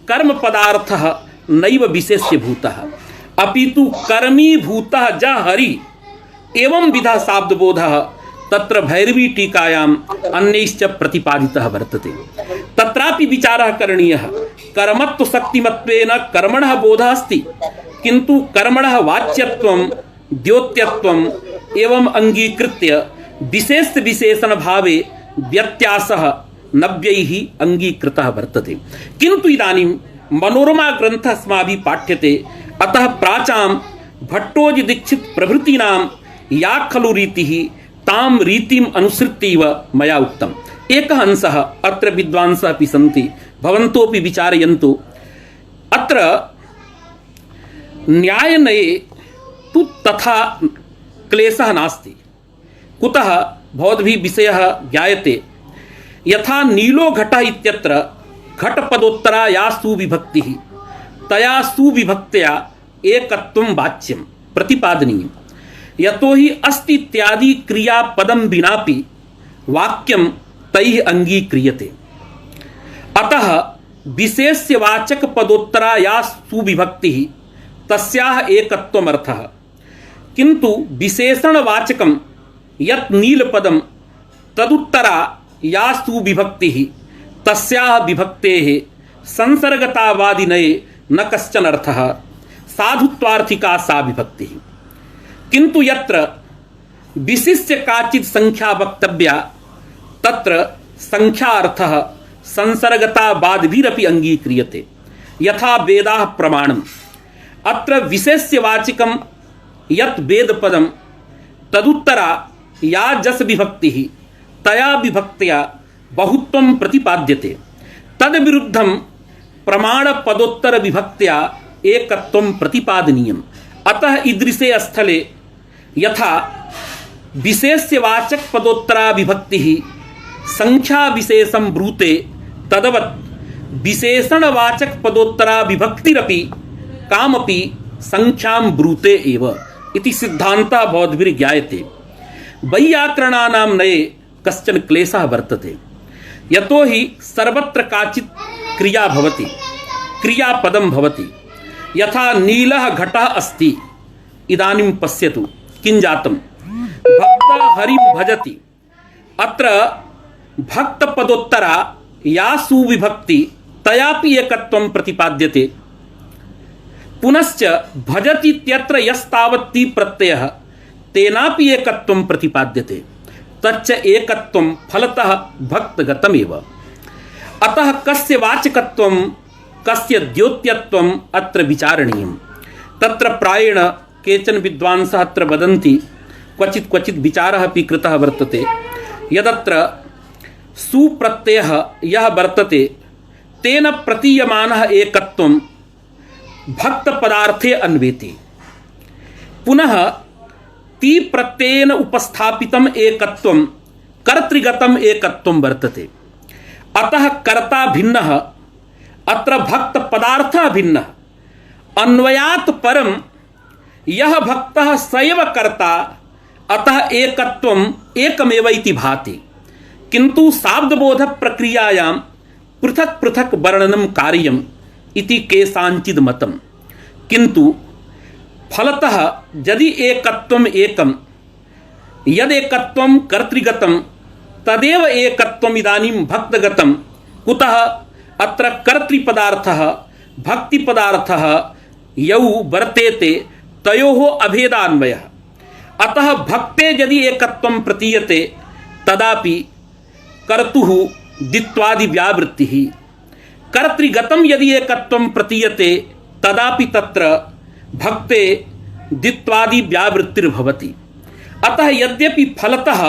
कर्मपदार्थः नैव विशेष्यभूतः, अपितु कर्मीभूतः ज हरि। एवं विधा शाब्दबोधः तत्र भैरवी टीकायाम् अन्यैश्च प्रतिपादितः वर्तते। तत्रापि विचारः करणीयः। कर्मत्वशक्तिमत्वेन कर्मणः बोधः अस्ति, किन्तु कर्मणः वाच्यत्वं द्योत्यत्वम् एवं अंगीकृत्य विशेष विशेषण भावे व्यत्यासः नव्यैः अंगीकृतः वर्तते। किन्तु इदानीं मनोरमा ग्रन्थः अस्माभिः पाठ्यते, अतः प्राचां भट्टोजी दीक्षित प्रभृतीनां या खलु रीतिः तां रीतिम् अनुसृत्यैव मया उक्तम्। एकः अंशः अत्र विद्वांसः अपि सन्ति, भवन्तोऽपि विचारयन्तु। अत्र न्यायनये तु तथा क्लेशः नास्ति। कुतः भवद्भिः विषयः ज्ञायते। यथा नीलो घटः इत्यत्र घटपदोत्तरा या सुविभक्तिः, तया सुविभक्त्या एकत्वं वाच्यं प्रतिपादनीयम्। यतो हि अस्ति इत्यादि क्रियापदं विनापि वाक्यं तैः अंगीक्रियते। अतः विशेष्यवाचक पदोत्तरा या सुविभक्तिः तस्याः एकत्वमर्थः, किन्तु विशेषणवाचकं यत् नीलपदं तदुत्तरा या सुविभक्तिः तस्याः विभक्तेः संसर्गतावादिनये न कश्चन अर्थः, साधुत्वार्थिका सा विभक्तिः। किन्तु यत्र विशिष्य काचित् संख्या वक्तव्या तत्र संख्या अर्थः संसर्गतावादिभिरपि अंगीक्रियते। यथा वेदाः प्रमाणम्। अत्र विशेष्यवाचकं यत् वेदपदं तदुत्तरा या जस विभक्तिः तया विभक्त्या बहुत्वं प्रतिपाद्यते। तद्विरुद्धं प्रमाणपदोत्तर विभक्त्या एकत्वं प्रतिपादनीयम्। अतः ईदृशे स्थले यथा विशेष्यवाचक पदोत्तरा विभक्तिः संख्या विशेषं ब्रूते, तदवत् विशेषणवाचक पदोत्तरा विभक्तिरपि कामपि संख्यां ब्रूते एव इति सिद्धान्तः भवद्भिः ज्ञायते। वैयाकरणानां नये कश्चन क्लेशः वर्तते। यतो हि सर्वत्र काचित् क्रिया भवति, क्रियापदं भवति। यथा नीलः घटः अस्ति, इदानीं पश्यतु किं जातं। भक्तः हरिं भजति। अत्र भक्तपदोत्तरा या सुविभक्ति तयापि एकत्वं प्रतिपाद्यते। पुनश्च भजति इत्यत्र यस्तावत्ति प्रत्ययः तेनापि एकत्वं प्रतिपाद्यते। तच्च एकत्वं फलतः भक्तगतमेव। अतः कस्य वाचकत्वं कस्य द्योत्यत्वम् अत्र विचारणीयम्। तत्र प्रायेण केचन विद्वांसः अत्र वदन्ति, क्वचित् क्वचित् विचारः अपि कृतः वर्तते, यदत्र सुप्रत्ययः यः वर्तते तेन प्रतीयमानः एकत्वं भक्तपदार्थे अन्वेति। पुनः ती प्रत्ययेन उपस्थापितम् एकत्वं कर्तृगतम् एकत्वं वर्तते। अतः कर्ता भिन्नः, अत्र भक्तपदार्थः भिन्नः। अन्वयात् परं यः भक्तः स एव कर्ता, अतः एकत्वम् एकमेव इति भाति। किन्तु शाब्दबोध प्रक्रियायां पृथक् पृथक् वर्णनं कार्यम् इति केषाञ्चित् मतं। किन्तु फलतः यदि एकत्वम् एकं, यदेकत्वं कर्तृगतं तदेव एकत्वम् इदानीं भक्तगतं। कुतः अत्र कर्तृपदार्थः भक्तिपदार्थः यौ वर्तेते तयोः अभेदान्वयः। अतः भक्ते यदि एकत्वं प्रतीयते तदापि कर्तुः द्वित्वादि व्यावृत्तिः, कर्तृगतं यदि एकत्वं प्रतीयते तदापि तत्र भक्ते द्वित्वादि व्यावृत्तिर्भवति। अतः यद्यपि फलतः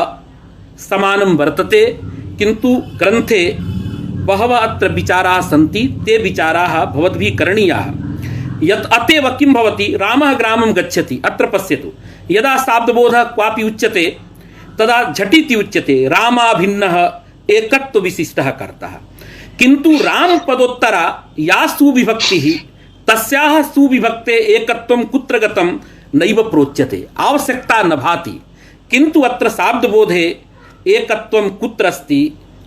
समानं वर्तते, किन्तु ग्रन्थे बहवः अत्र विचाराः सन्ति। ते विचाराः भवद्भिः करणीयाः। यत् अतएव किं भवति, रामः ग्रामं गच्छति। अत्र पश्यतु, यदा शाब्दबोधः क्वापि उच्यते तदा झटिति उच्यते रामाभिन्नः एकत्वविशिष्टः कर्ता। किन्तु रामपदोत्तरा या सुविभक्तिः तस्याः सुविभक्ते एकत्वं कुत्र गतं नैव प्रोच्यते, आवश्यकता न भाति। किन्तु अत्र शाब्दबोधे एकत्वं कुत्र अस्ति,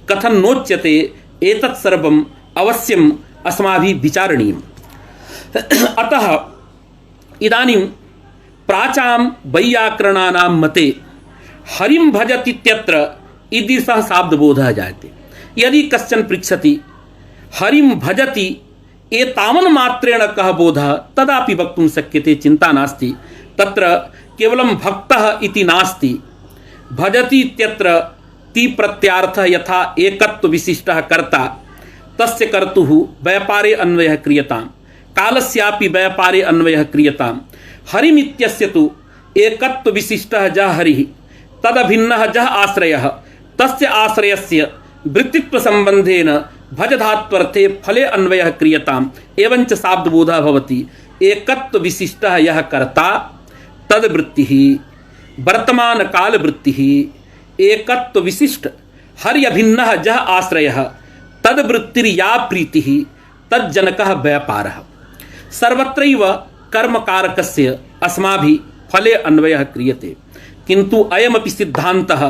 कथं नोच्यते, एतत् सर्वम् अवश्यम् अस्माभिः विचारणीयम्। अतः इदानीं प्राचां वैयाकरणानां मते हरिं भजतीत्यत्र ईदृशः शाब्दबोधः जायते। यदि कश्चन पृच्छति हरिं भजति एतावन् मात्रेण कः बोधः, तदापि वक्तुं शक्यते, चिन्ता नास्ति। तत्र केवलं भक्तः इति नास्ति। भजति इत्यत्र ति प्रत्यार्थः यथा एकत्व विशिष्टः कर्ता, तस्य कर्तुः व्यापारे अन्वयः क्रियताम्, कालस्यापि व्यापारे अन्वयः क्रियताम्। हरिमित्यस्य तु एकत्व विशिष्टः जः हरिः, तदभिन्नः जः आश्रयः, तस्य आश्रयस्य वृत्तित्व संबंधेन भजधात्वर्थे फले अन्वयः क्रियताम्। एवञ्च शाब्दबोधः भवति। एकत्व विशिष्टः यः कर्ता तद्वृत्तिः, वर्तमान काल वृत्तिः, एकत्व विशिष्ट हर्यभिन्नः जः आश्रयः, तद्वृत्तिर्या प्रीतिः, तज्जनकः व्यापारः। सर्वत्रैव कर्मकारकस्य अस्माभिः फले अन्वयः क्रियते, किन्तु अयमपि सिद्धान्तः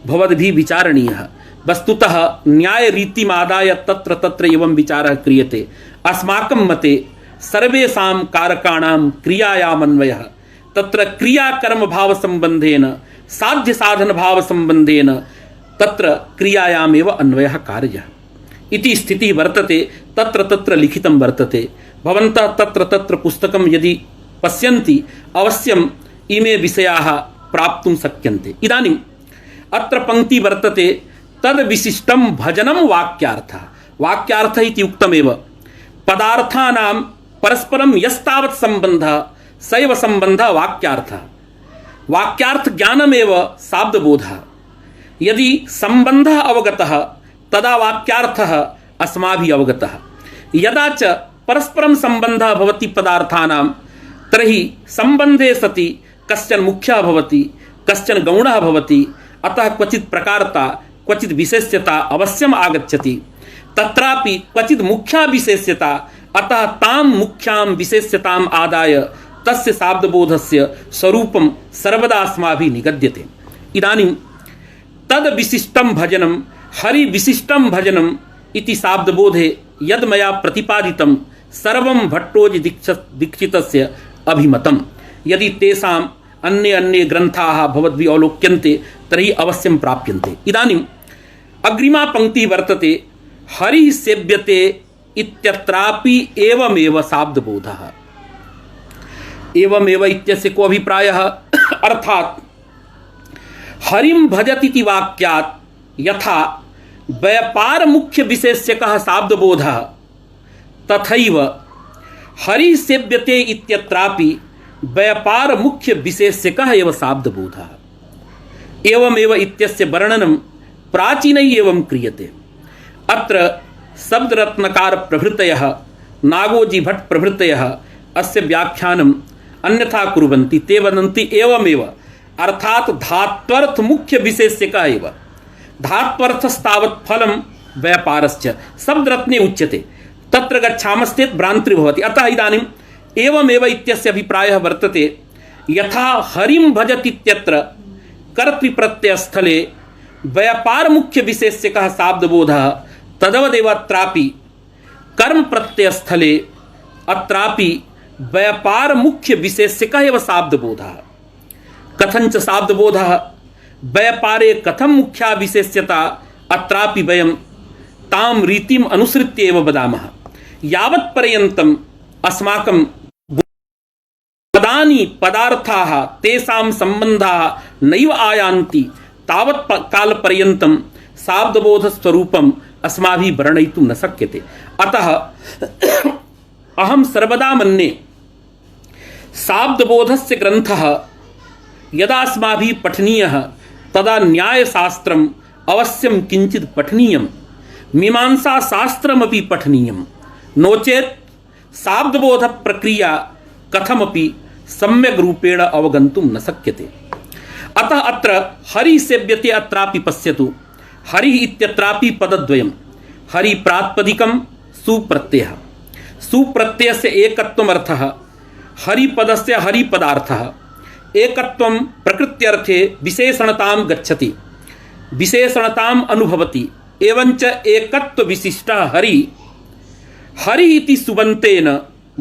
भवद्भिः विचारणीयः। वस्तुतः न्यायरीतिमादाय तत्र तत्र एवं विचारः क्रियते। अस्माकं मते सर्वेषां कारकाणां क्रियायामन्वयः तत्र क्रियाकर्म भाव संबंधेन साध्य साधन भाव संबंधेन तत्र क्रियायामेव अन्वयः कार्यः इति स्थितिः वर्तते। तत्र तत्र लिखितं वर्तते। भवन्तः तत्र तत्र पुस्तकं यदि पश्यन्ति अवश्यम् इमे विषयाः प्राप्तुं शक्यन्ते। इदानीम् अत्र पंक्ति वर्तते तद विशिष्टं भजनं वाक्यार्थः। वाक्यार्थः इति उक्तमेव। पदार्थानां परस्परं यस्तावत् सम्बन्धः सैव सम्बन्धः वाक्यार्थः। वाक्यार्थ ज्ञानमेव शाब्दबोधः। यदि सम्बन्धः अवगतः तदा वाक्यार्थः अस्माभिः अवगतः। यदा च परस्परं सम्बन्धः भवति पदार्थानां, तर्हि सम्बन्धे सति कश्चन मुख्यः भवति, कश्चन गौणः भवति। अतः क्वचित् प्रकारता क्वचित् विशेष्यता अवश्यम् आगच्छति। तत्रापि क्वचित् मुख्या विशेष्यता, अतः तां मुख्यां विशेष्यताम् आदाय तस्य शाब्दबोधस्य स्वरूपं सर्वदा अस्माभिः निगद्यते। इदानीं तद् विशिष्टं भजनं हरिविशिष्टं भजनम् इति शाब्दबोधे यद् मया प्रतिपादितं सर्वं भट्टोजि दीक्षितस्य अभिमतं। यदि तेषाम् अन्ये अन्ये ग्रन्थाः भवद्भिः अवलोक्यन्ते तर्हि अवश्यं प्राप्यन्ते। इदानीम् अग्रिमा पंक्तिः वर्तते हरिः सेव्यते इत्यत्रापि एवमेव शाब्दबोधः। एवमेव इत्यस्य को अभिप्रायः, अर्थात् हरिं भजतीति वाक्यात् यथा व्यापार मुख्य विशेष्यकः शाब्दबोधः, तथैव हरिः सेव्यते इत्यत्रापि व्यापार मुख्य विशेष्यकः एव शाब्दबोधः। एवमेव इत्यस्य वर्णनं प्राचीनैः एवं क्रियते। अत्र शब्दरत्नकार प्रभृतयः नागोजी भट्ट प्रभृतयः अस्य व्याख्यानम् अन्यथा कुर्वन्ति। ते वदन्ति एवमेव, अर्थात् धात्वर्थ मुख्य विशेष्यकः एव। धात्वर्थस्तावत् फलं व्यापारस्य शब्दरत्ने उच्यते। तत्र गच्छामश्चेत् भ्रान्तिर्भवति। अतः इदानीम् एवमेव इत्यस्य अभिप्रायः वर्तते यथा हरिं भजतीत्यत्र कर्तृप्रत्ययस्थले व्यापार मुख्य विशेष्यकः शाब्दबोधः, तदवदेव अत्रापि कर्म प्रत्ययस्थले अत्रापि व्यापार मुख्य विशेष्यकः एव शाब्दबोधः। कथञ्च शाब्दबोधः व्यापारे कथं मुख्या विशेष्यता, अत्रापि वयं तां रीतिम् अनुसृत्य एव वदामः। यावत्पर्यन्तम् अस्माकं पदानि पदार्थाः तेषां सम्बन्धाः नैव आयान्ति तावत् कालपर्यन्तं शाब्दबोधस्वरूपम् अस्माभिः वर्णयितुं न शक्यते। अतः अहं सर्वदा मन्ये शाब्दबोधस्य ग्रन्थः यदा अस्माभिः पठनीयः तदा न्यायशास्त्रम् अवश्यं किञ्चित् पठनीयं, मीमांसाशास्त्रमपि पठनीयं। नो चेत् शाब्दबोधप्रक्रिया कथमपि सम्यग् रूपेण अवगन्तुं न शक्यते। अतः अत्र हरिः सेव्यते अत्रापि पश्यतु। हरिः इत्यत्रापि पदद्वयं, हरि प्रातिपदिकं सुप्रत्ययः। सुप्रत्ययस्य एकत्वम् अर्थः, हरिपदस्य हरिपदार्थः। एकत्वं प्रकृत्यर्थे विशेषणतां गच्छति, विशेषणताम् अनुभवति। एवञ्च एकत्व विशिष्टः हरि, हरि इति सुबन्तेन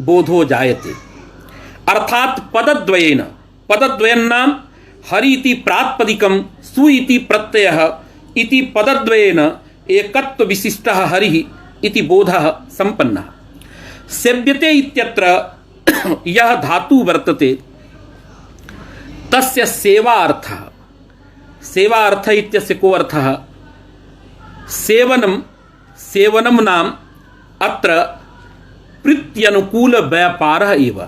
बोधो जायते। अर्थात् पदद्वयेन, पदद्वयं नाम हरि इति प्रातिपदिकं सु इति प्रत्ययः इति पदद्वयेन एकत्व विशिष्टः हरिः इति बोधः संपन्नः। सेव्यते इत्यत्र यः धातु वर्तते तस्य सेवा अर्थः। सेवा अर्थ इत्यस्य को अर्थः? सेवनं सेवनं नाम अत्र प्रीत्यनुकूल व्यापारः एव।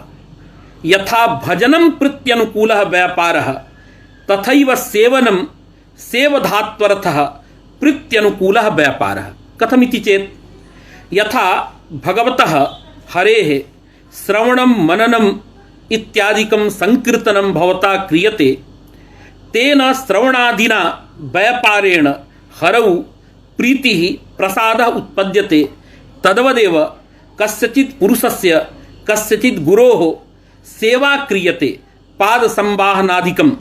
यथा भजनं प्रीत्यनुकूलः व्यापारः तथैव सेवनं सेवधात्वर्थः प्रीत्यनुकूलः व्यापारः। कथमिति चेत् यथा भगवतः हरेः श्रवणं मननम् इत्यादिकं संकीर्तनं भवता क्रियते, तेन श्रवणादिना व्यापारेण हरौ प्रीतिः प्रसादः उत्पद्यते। तद्वदेव कस्यचित् पुरुषस्य कस्यचित् गुरोः सेवा क्रियते पादसंवाहनादिकम्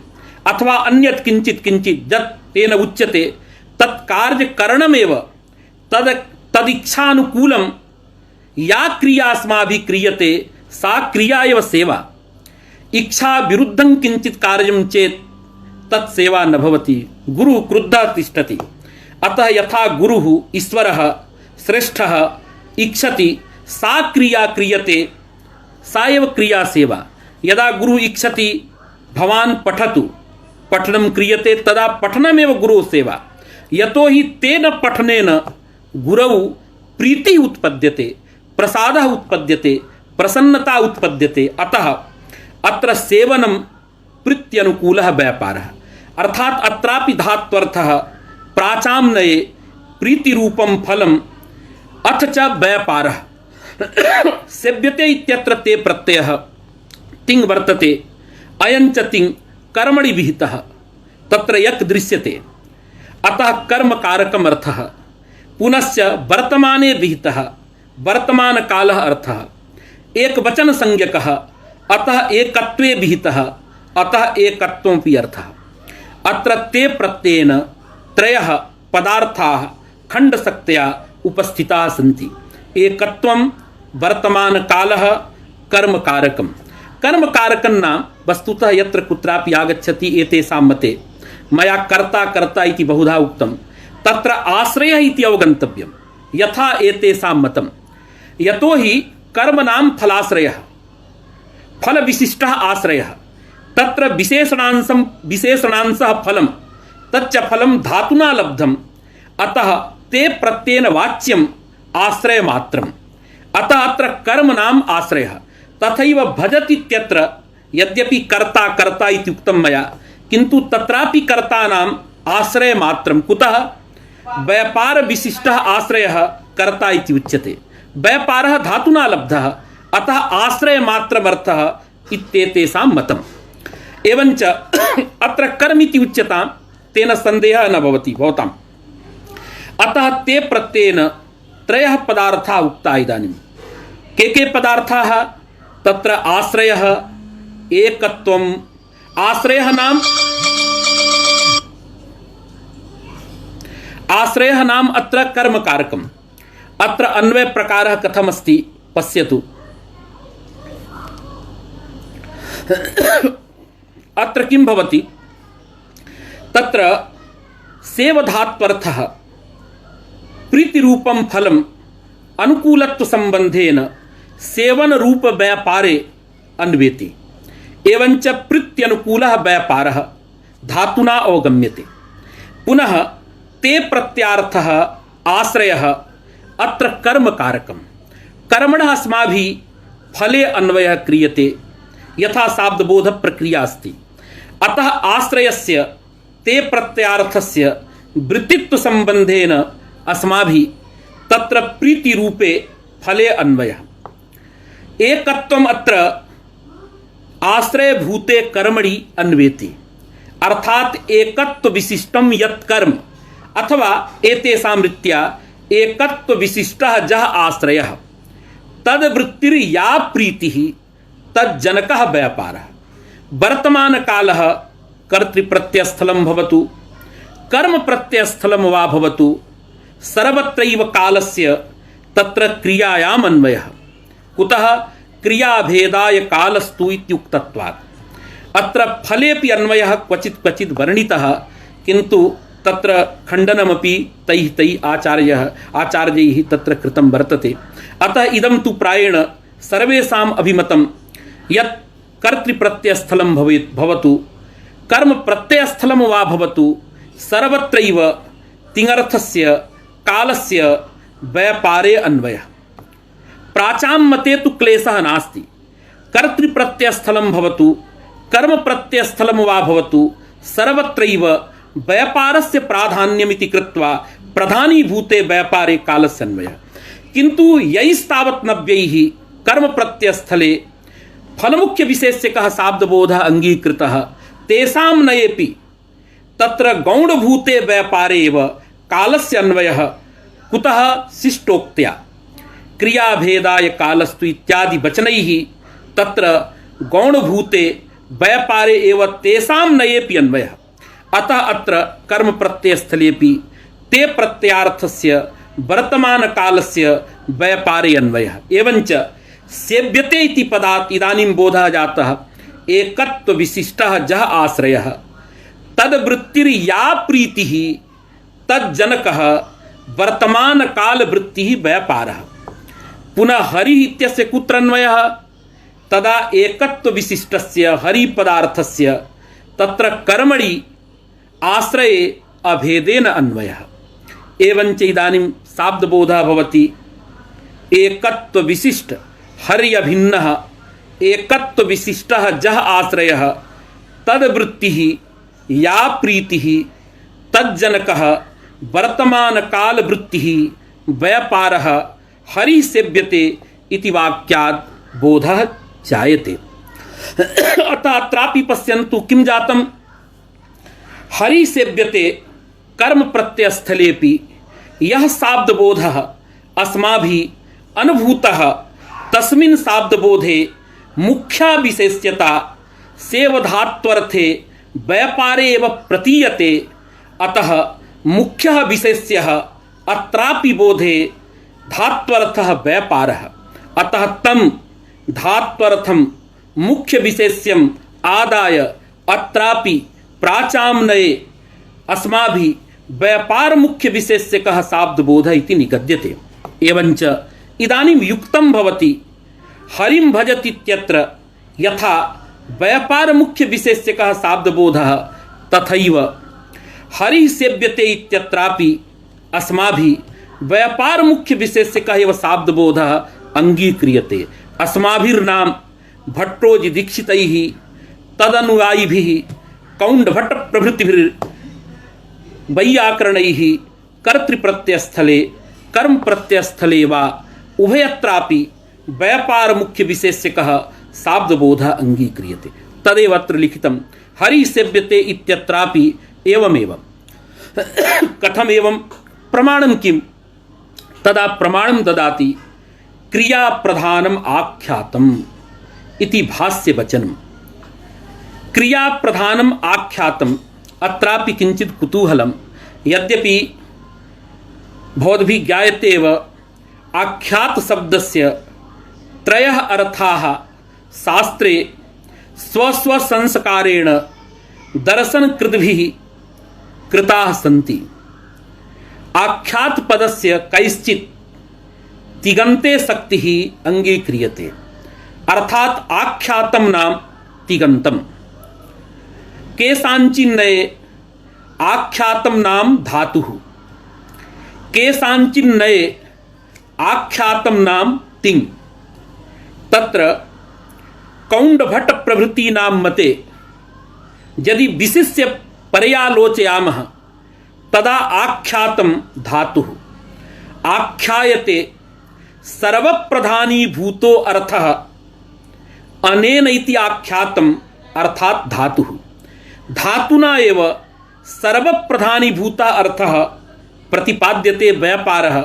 अथवा अन्यत् किंचित् किंचित् यत् तेन उच्यते तत्कार्यकरणमेव तदिच्छानुकूलं या क्रिया अस्माभिः क्रियते सा क्रिया एव सेवा। इच्छा विरुद्धं किंचित् कार्यं चेत् तत्सेवा न भवति, गुरु क्रुद्धः तिष्ठति। अतः यथा गुरुः ईश्वरः श्रेष्ठः इच्छति सा क्रिया क्रियते सा एव क्रिया सेवा। यदा गुरु इच्छति भवान् पठतु, पठनं क्रियते तदा पठनमेव गुरुः सेवा। यतो हि तेन पठनेन गुरौ प्रीतिः उत्पद्यते, प्रसादः उत्पद्यते, प्रसन्नता उत्पद्यते। अतः अत्र सेवनं प्रीत्यनुकूलः व्यापारः। अर्थात अत्रापि धात्वर्थः प्राचाम्नये प्रीतिरूपं फलम् अथ च व्यापारः। सेव्यते इत्यत्र ते प्रत्ययः तिङ् वर्तते। अयं च तिङ् कर्मणि विहितः तत्र यक् दृश्यते, अतः कर्मकारकम् अर्थः। पुनश्च वर्तमाने विहितः वर्तमानकालः अर्थः। एकवचन संज्ञकः अतः एकत्वे विहितः अतः एकत्वमपि अर्थः। अत्र ते प्रत्ययेन त्रयः पदार्थाः खण्डशक्त्या उपस्थिताः सन्ति। एकत्वं, वर्तमानकालः, कर्मकारकम्। कर्मकारकं नाम वस्तुतः यत्र कुत्रापि आगच्छति एतेषां मते। मया कर्ता कर्ता इति बहुधा उक्तं, तत्र आश्रयः इति अवगन्तव्यं। यथा एतेषां मतं, यतो हि कर्म नाम फलाश्रयः, फलविशिष्टः आश्रयः। तत्र विशेषणांशः फलं, तच्च फलं धातुना लब्धम्। अतः ते प्रत्ययेन वाच्यम् आश्रयमात्रम्। अतः अत्र कर्म नाम आश्रयः। तथैव भजति इत्यत्र यद्यपि कर्ता कर्ता इति उक्तं मया, किन्तु तत्रापि कर्तानाम् आश्रयमात्रं। कुतः? व्यापार विशिष्टः आश्रयः कर्ता इति उच्यते। व्यापारः धातुना लब्धः, अतः आश्रयमात्रमर्थः इत्येतेषां मतम्। एवञ्च अत्र कर्म इति उच्यतां, तेन सन्देहः न भवति भवताम्। अतः ते प्रत्ययेन त्रयः पदार्थाः उक्ताः। इदानीं के पदार्थाः? तत्र आश्रयः, एकत्वम्। आश्रयः नाम अत्र कर्मकारकम्। अत्र अन्वय प्रकारः कथमस्ति पश्यतु। अत्र किं भवति? तत्र सेवधात्वर्थः प्रीतिरूपं फलम् अनुकूलत्व संबंधेन सेवन रूप व्यापारे अन्वेति। एवंच प्रीत्यनुकूलः व्यापारः धातुना अवगम्यते। पुनः ते प्रत्यार्थः आश्रयः अत्र कर्मकारकम्। कर्मणः अस्माभिः फले अन्वयः क्रियते, यथा शाब्दबोध प्रक्रिया अस्ति। अतः आश्रयस्य ते प्रत्यार्थस्य वृत्तित्व संबंधेन अस्माभिः तत्र प्रीतिरूपे फले अन्वयः। एकत्वम् अत्र आश्रयभूते कर्मणि अन्वेति। अर्थात एकत्व विशिष्टं यत् कर्म, अथवा एतेषां रीत्या एकत्व विशिष्टः जः आश्रयः, तद्वृत्तिर्या प्रीतिः तज्जनकः व्यापारः। वर्तमानकालः कर्तृप्रत्ययस्थलं भवतु, कर्मप्रत्ययस्थलं वा भवतु, सर्वत्रैव कालस्य तत्र क्रियायाम् अन्वयः। कुतः? क्रियाभेदाय कालस्तु इत्युक्तत्वात्। अत्र फलेपि अन्वयः क्वचित् क्वचित् वर्णितः, किन्तु तत्र खण्डनमपि तैः आचार्यैः तत्र कृतं वर्तते। अतः इदं तु प्रायेण सर्वेषाम् अभिमतं यत् कर्तृप्रत्ययस्थलं भवतु कर्मप्रत्ययस्थलं वा भवतु, सर्वत्रैव तिङर्थस्य कालस्य व्यापारे अन्वयः। प्राचां मते तु क्लेशः नास्ति। कर्तृप्रत्ययस्थलं भवतु कर्मप्रत्ययस्थलं वा भवतु, सर्वत्रैव व्यापारस्य प्राधान्यमिति कृत्वा प्रधानीभूते व्यापारे कालस्य अन्वयः। किन्तु यैस्तावत् नव्यैः कर्मप्रत्ययस्थले फलमुख्यविशेष्यकः शाब्दबोधः अङ्गीकृतः, तेषां नयेपि तत्र गौणभूते व्यापारे एव कालस्य अन्वयः कुतः शिष्टोक्त्या क्रियाभेदाय कालस्तु इत्यादि वचनैः तत्र गौणभूते व्यापारे एव तेषां नयेपि अन्वयः। अतः अत्र कर्मप्रत्ययस्थलेपि ते प्रत्ययार्थस्य वर्तमानकालस्य व्यापारे अन्वयः। एवञ्च सेव्यते इति पदात् इदानीं बोधः जातः एकत्वविशिष्टः जः आश्रयः तद्वृत्तिर्या प्रीतिः तज्जनकः वर्तमानकालवृत्तिः व्यापारः। पुनः हरिः इत्यस्य कुत्र अन्वयः? तदा एकत्वविशिष्टस्य हरिपदार्थस्य तत्र कर्मणि आश्रये अभेदेन अन्वयः। एवञ्च इदानीं शाब्दबोधः भवति एकत्वविशिष्ट हर्यभिन्नः एकत्वविशिष्टः जः आश्रयः तद्वृत्तिः या प्रीतिः तज्जनकः वर्तमानकालवृत्तिः व्यापारः हरिः सेव्यते इति वाक्यात् बोधः जायते। अतः अत्रापि पश्यन्तु किं जातं, हरिः सेव्यते कर्मप्रत्ययस्थलेपि यः शाब्दबोधः अस्माभिः अनुभूतः तस्मिन् शाब्दबोधे मुख्या विशेष्यता सेवधात्वर्थे व्यापारे एव प्रतीयते। अतः मुख्यः विशेष्यः अत्रापि बोधे धात्वर्थः व्यापारः। अतः तं धात्वर्थं मुख्य विशेष्यम् आदाय अत्रापि प्राचाम्नये अस्माभिः व्यापार मुख्य विशेष्यकः शाब्दबोधः इति निगद्यते। एवञ्च इदानीं युक्तं भवति हरिं भजति इत्यत्र यथा व्यापार मुख्य विशेष्यकः शाब्दबोधः तथैव हरिः सेव्यते इत्यत्रापि अस्माभिः व्यापार मुख्य विशेष्यकः एव शाब्दबोधः अङ्गीक्रियते। अस्माभिर्नाम भट्टोजि दीक्षितैः तदनुयायिभिः कौण्डभट्ट प्रभृतिभिः वैयाकरणैः कर्तृप्रत्ययस्थले कर्मप्रत्ययस्थले वा उभयत्रापि व्यापार मुख्य विशेष्यकः शाब्दबोधः अङ्गीक्रियते। तदेव अत्र लिखितं हरिः सेव्यते इत्यत्रापि एवमेव। कथम एवं प्रमाणं किं? तदा प्रमाणं ददाति क्रियाप्रधानम् आख्यातम् इति भाष्यवचनं। क्रियाप्रधानम् आख्यातम् अत्रापि किञ्चित् कुतूहलं, यद्यपि भवद्भिः ज्ञायते एव आख्यात शब्दस्य त्रयः अर्थाः शास्त्रे स्वस्वसंस्कारेण दर्शनकृद्भिः कृताः सन्ति। आख्यात पदस्य कैश्चित् तिगन्ते शक्तिः अङ्गीक्रियते, अर्थात् आख्यातं नाम तिगन्तं। केषाञ्चिन्नये आख्यातं नाम धातुः, केषाञ्चिन्नये आख्यातं नाम तिङ्। तत्र कौण्डभट्ट प्रभृतीनां मते यदि विशिष्य पर्यालोचयामः तदा आख्यातं धातुः। आख्यायते सर्वप्रधानीभूतो अर्थः अनेन इति आख्यातम् अर्थात् धातुः। धातुना एव सर्वप्रधानीभूतः अर्थः प्रतिपाद्यते व्यापारः।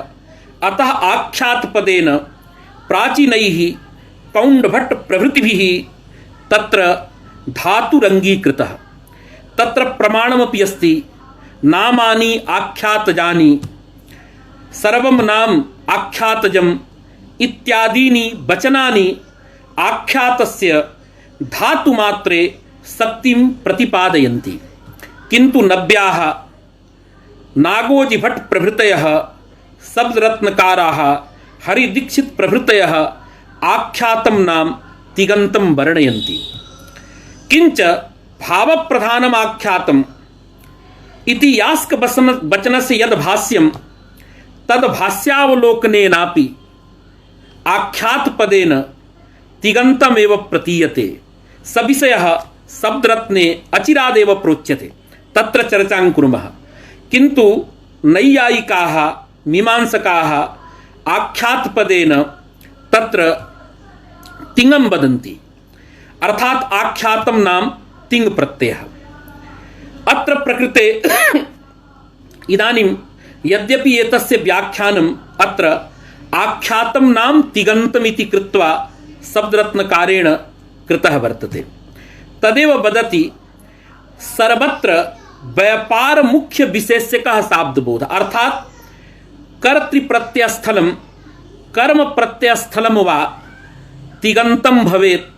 अतः आख्यातपदेन प्राचीनैः कौण्डभट्ट प्रभृतिभिः तत्र धातुरङ्गीकृतः। तत्र प्रमाणमपि अस्ति, नामानि आख्यातजानि सर्वं नाम आख्यातजम् इत्यादीनि वचनानि आख्यातस्य धातुमात्रे शक्तिं प्रतिपादयन्ति, किन्तु नव्याः नागोजिभट् प्रभृतयः शब्दरत्नकाराः हरिदीक्षित प्रभृतयः आख्यातं नाम तिगन्तं वर्णयन्ति। किंच भावप्रधानम् आख्यातम् इति यास्कवचनस्य यद् भाष्यं तद् भाष्यावलोकनेनापि आख्यातपदेन तिगन्तमेव प्रतीयते। सविषयः शब्दरत्ने अचिरादेव प्रोच्यते, तत्र चर्चां कुर्मः। किन्तु नैयायिकाः मीमांसकाः आख्यातपदेन तत्र तिङं वदन्ति, अर्थात आख्यातं नाम तिङ् प्रत्ययः। अत्र प्रकृते इदानीं यद्यपि एतस्य व्याख्यानम् अत्र आख्यातं नाम तिगन्तमिति कृत्वा शब्दरत्नकारेण कृतः वर्तते, तदेव वदति सर्वत्र व्यापार मुख्य विशेष्यकः शाब्दबोध, अर्थात कर्तृप्रत्ययस्थलं कर्म प्रत्ययस्थलं वा तिगन्तं भवेत्,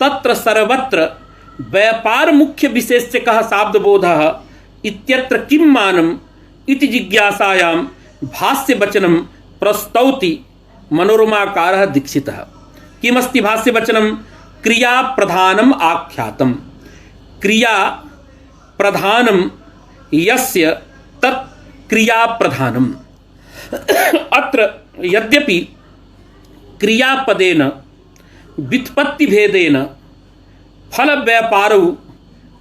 तत्र सर्वत्र व्यापार मुख्य विशेष्यकः शाब्दबोधः इत्यत्र किं मानम् इति जिज्ञासायां भाष्यवचनं प्रस्तौति मनोरमाकारः दीक्षितः। किमस्ति भाष्यवचनं? क्रिया प्रधानम् आख्यातम्, क्रिया प्रधानं यस्य तत् क्रिया प्रधानम्। अत्र यद्यपि क्रियापदेन व्युत्पत्तिभेदेन फलव्यापारौ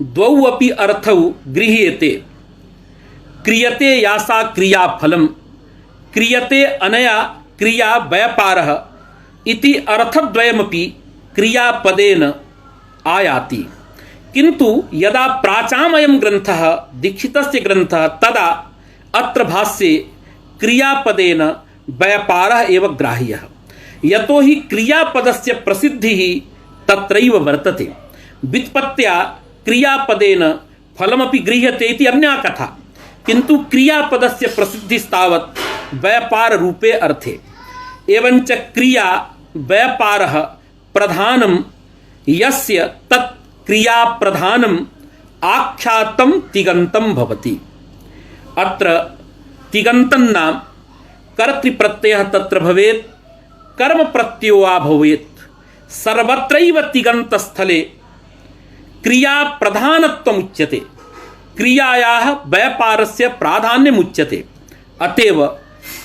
द्वौ अपि अर्थौ गृह्येते, क्रियते यासा क्रिया फलम्, क्रियते अनया क्रिया व्यापारः इति अर्थद्वयमपि क्रियापदेन आयाति। किन्तु यदा प्राचामयं ग्रन्थः दीक्षितस्य ग्रन्थः तदा अत्र भाष्ये क्रियापदेन व्यापारः एव ग्राह्यः, यतो हि क्रियापदस्य प्रसिद्धिः तत्रैव वर्तते। व्युत्पत्त्या क्रियापदेन फलमपि गृह्यते इति अन्या कथा, किन्तु क्रियापदस्य प्रसिद्धिस्तावत् व्यापाररूपे अर्थे। एवञ्च क्रिया व्यापारः प्रधानं यस्य तत् क्रियाप्रधानम् आख्यातं तिगन्तं भवति। अत्र तिगन्तं नाम कर्तृप्रत्ययः तत्र भवेत्, कर्मप्रत्ययो वा भवेत्, सर्वत्रैव तिगन्तस्थले क्रियाप्रधानत्वम् उच्यते, क्रियायाः व्यापारस्य प्राधान्यम् उच्यते। अतएव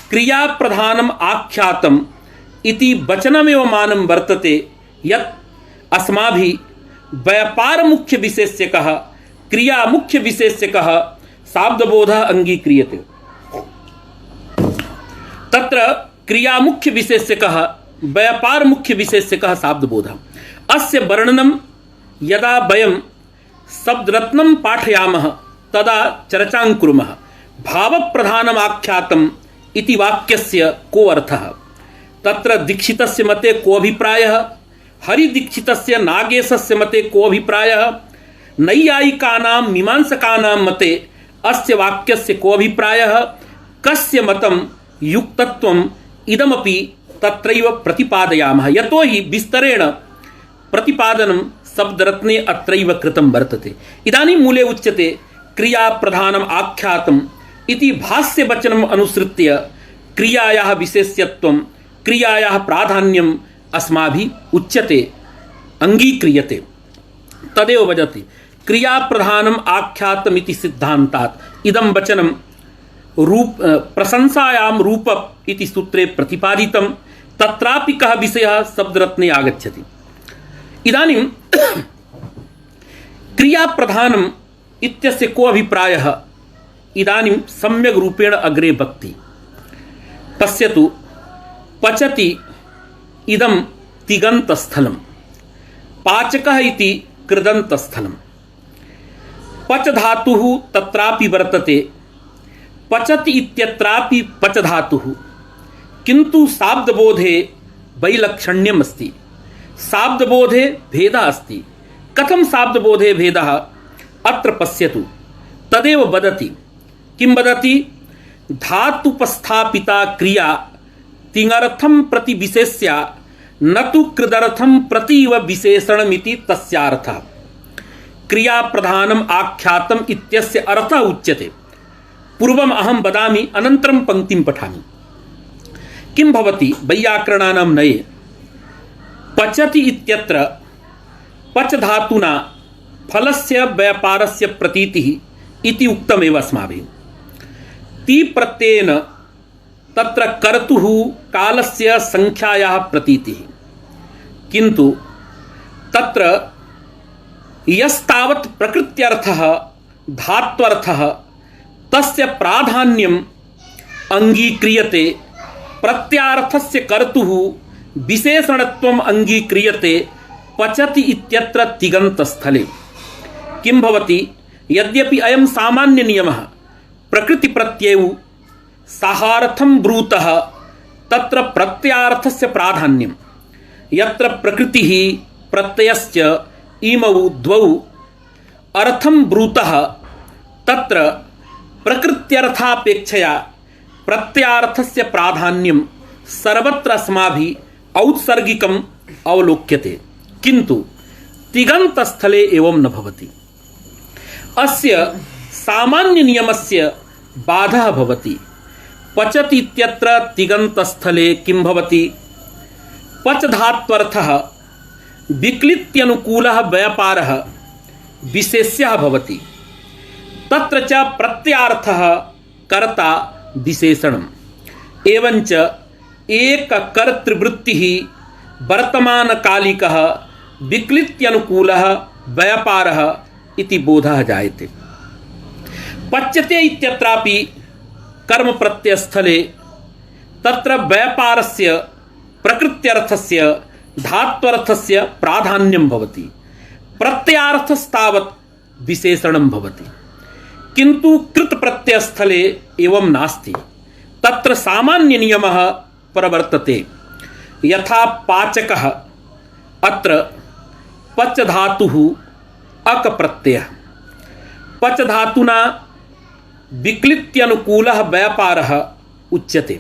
क्रियाप्रधानम् आख्यातम् इति वचनमेव मानं वर्तते यत् अस्माभिः व्यापारमुख्यविशेष्यकः क्रियामुख्यविशेष्यकः शाब्दबोधः अङ्गीक्रियते। तत्र क्रियामुख्यविशेष्यकः व्यापारमुख्यविशेष्यकः शाब्दबोधः। अस्य वर्णनं यदा वयं शब्दरत्नं पाठयामः तदा चर्चां कुर्मः। भावप्रधानम् आख्यातम् इति वाक्यस्य को अर्थः? तत्र दीक्षितस्य मते को अभिप्रायः? हरिदीक्षितस्य नागेशस्य मते को अभिप्रायः? नैयायिकानां मीमांसकानां मते अस्य वाक्यस्य को अभिप्रायः? कस्य मतं युक्तत्वम् इदमपि तत्रैव प्रतिपादयामः, यतो हि विस्तरेण प्रतिपादनं शब्दरत्ने अत्रैव कृतं वर्तते। इदानीं मूले उच्यते क्रियाप्रधानम् आख्यातम् इति भाष्यवचनम् अनुसृत्य क्रियायाः विशेष्यत्वं क्रियायाः प्राधान्यम् अस्माभिः उच्यते, अङ्गीक्रियते। तदेव वदति क्रियाप्रधानम् आख्यातम् इति सिद्धान्तात् इदं वचनं प्रशंसायां रूप इति सूत्रे प्रतिपादितं। तत्रापि कः विषयः शब्दरत्ने आगच्छति। इदानीं क्रियाप्रधानम् इत्यस्य को अभिप्रायः इदानीं सम्यक् रूपेण अग्रे वक्ति। पश्यतु, पचति इदं तिगन्तस्थलं, पाचकः इति कृदन्तस्थलं। पच धातुः तत्रापि वर्तते, पचति इत्यत्रापि पच धातुः, किन्तु शाब्दबोधे वैलक्षण्यम् अस्ति, शाब्दबोधे भेदः अस्ति। कथं शाब्दबोधे भेदः? अत्र पश्यतु, तदेव वदति। किं वदति? धातुपस्थापिता क्रिया तिङर्थं प्रति विशेष्या न तु कृदर्थं प्रति इव विशेषणमिति तस्यार्थः। क्रिया प्रधानम आख्यातम इत्यस्य अर्थः उच्यते। पूर्वम अहं वदामि अनन्तरं पंक्तिं पठामि। किं भवति वैयाकरणानां नये पचति इत्यत्र पच धातुना फलस्य व्यापारस्य प्रतीतिः इति उक्तमेव अस्माभिः। ती प्रत्ययेन तत्र कर्तुः कालस्य संख्यायाः प्रतीतिः, किन्तु तत्र यस्तावत् प्रकृत्यर्थः धात्वर्थः तस्य प्राधान्यम् अंगीक्रियते, प्रत्यार्थस्य कर्तुः विशेषणत्वम् अंगीक्रियते पचति इत्यत्र तिङन्तस्थले। किं भवति, यद्यपि अयं सामान्य नियमः प्रकृतिप्रत्ययौ साहार्थं ब्रूतः तत्र प्रत्यार्थस्य प्राधान्यं, यत्र प्रकृतिः प्रत्ययश्च इमौ द्वौ अर्थं ब्रूतः तत्र प्रकृत्यर्थापेक्षया प्रत्यार्थस्य प्राधान्यं सर्वत्र अस्माभिः औत्सर्गिकम् अवलोक्यते, किन्तु तिङन्तस्थले एवं न भवति। अस्य सामान्य नियमस्य बाधः भवति। पचति इत्यत्र तिङन्तस्थले किं भवति, पच धात्वर्थः विक्लित्यनुकूलः व्यापारः विशेष्यः भवति, तत्र च प्रत्यार्थः कर्ता विशेषणम्, एवञ्च एककर्तृवृत्तिः वर्तमानकालिकः विक्लित्यनुकूलः व्यापारः इति बोधः जायते। पच्यते इत्यत्रापि कर्म प्रत्ययस्थले तत्र व्यापारस्य प्रकृत्यर्थस्य धात्वर्थस्य प्राधान्यं भवति, प्रत्यार्थस्तावत् विशेषणं भवति, किन्तु कृत प्रत्ययस्थले एवं नास्ति। तत्र सामान्य नियमः प्रवर्तते। यथा पाचकः अत्र पच धातुः अक प्रत्ययः, पच धातुना विक्लित्यनुकूलः व्यापारः उच्यते,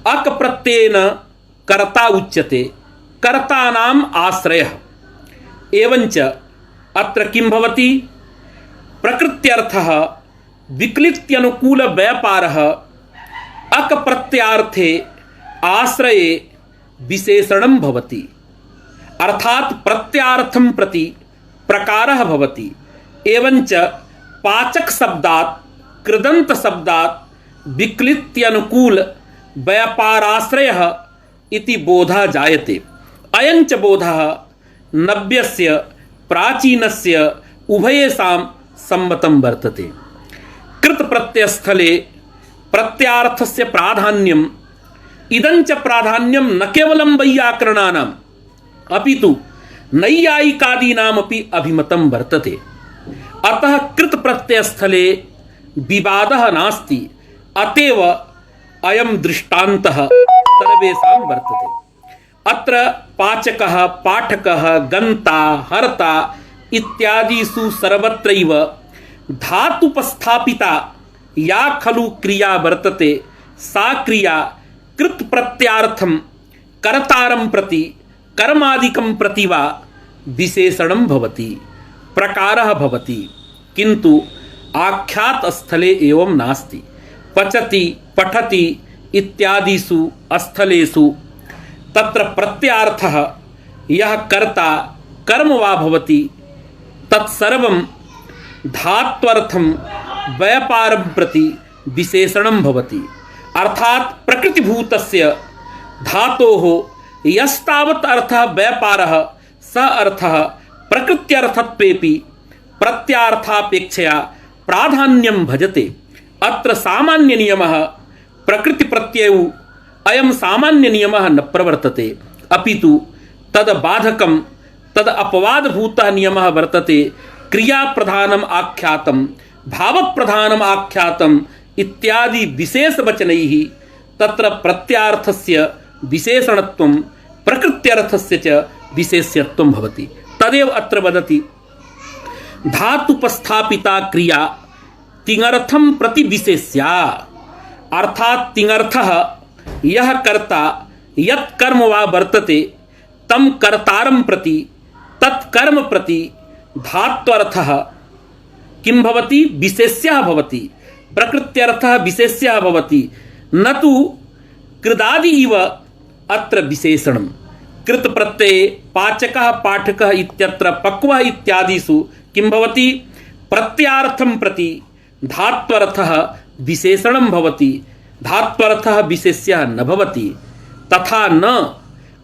अक प्रत्ययेन कर्ता उच्यते, कर्तानाम् आश्रयः। एवञ्च अत्र किं भवति, प्रकृत्यर्थः विक्लित्यनुकूल व्यापारः अक प्रत्यार्थे आश्रये विशेषणं भवति, अर्थात प्रत्यार्थं प्रति प्रकारः भवति। एवञ्च पाचक शब्दात् कृदंत शब्दात् विक्लित्यनुकूल व्यापाराश्रयः इति बोधः जायते। अयञ्च बोधः नव्यस्य प्राचीनस्य उभयेषां सम्मतं वर्तते। कृत प्रत्ययस्थले प्रत्यार्थस्य प्राधान्यम् इदञ्च प्राधान्यं न केवलं वैयाकरणानाम् अपितु नैयायिकादीनामपि अभिमतं वर्तते। अतः कृत प्रत्ययस्थले विवादः नास्ति, अतएव अयं दृष्टान्तः सर्वेषां वर्तते। अत्र पाचकः, पाठकः, गन्ता, हर्ता इत्यादिषु सर्वत्रैव धातुपस्थापिता या खलु क्रिया वर्तते सा क्रिया कृत प्रत्यार्थं कर्तारं प्रति कर्मादिकं प्रति वा विशेषणं भवति, प्रकारः भवति, किन्तु आख्यात स्थले एवं नास्ति। पचति, पठति इत्यादिषु स्थलेषु तत्र प्रत्यार्थः यः कर्ता कर्म वा भवति तत्सर्वं धात्वर्थं व्यापारं प्रति विशेषणं भवति, अर्थात प्रकृतिभूतस्य धातोः यस्तावत् अर्थः व्यापारः स अर्थः प्रकृत्यर्थत्वेपि प्रत्यार्थापेक्षया प्राधान्यं भजते। अत्र सामान्य नियमः प्रकृतिप्रत्ययौ अयं सामान्य नियमः न प्रवर्तते, अपितु तद बाधकं तद अपवादभूतः नियमः वर्तते। क्रियाप्रधानम् आख्यातं भावप्रधानम् आख्यातम् इत्यादि विशेषवचनैः तत्र प्रत्यार्थस्य विशेषणत्वं प्रकृत्यर्थस्य च विशेष्यत्वं भवति। तदेव अत्र वदति धातुपस्थापिता क्रिया तिङर्थं प्रति विशेष्या, अर्थात तिङर्थः यः कर्ता यत् कर्म वा वर्तते तं कर्तारं प्रति तत्कर्म प्रति धात्वर्थः किं भवति? विशेष्यः भवति, प्रकृत्यर्थः विशेष्यः भवति, न तु कृदादि इव अत्र विशेषणम्। कृत प्रत्यये पाचकः पाठकः इत्यत्र पक्वः इत्यादिषु किं भवति? प्रत्यार्थं प्रति धात्वर्थः विशेषणं भवति, धात्वर्थः विशेष्यः न भवति। तथा न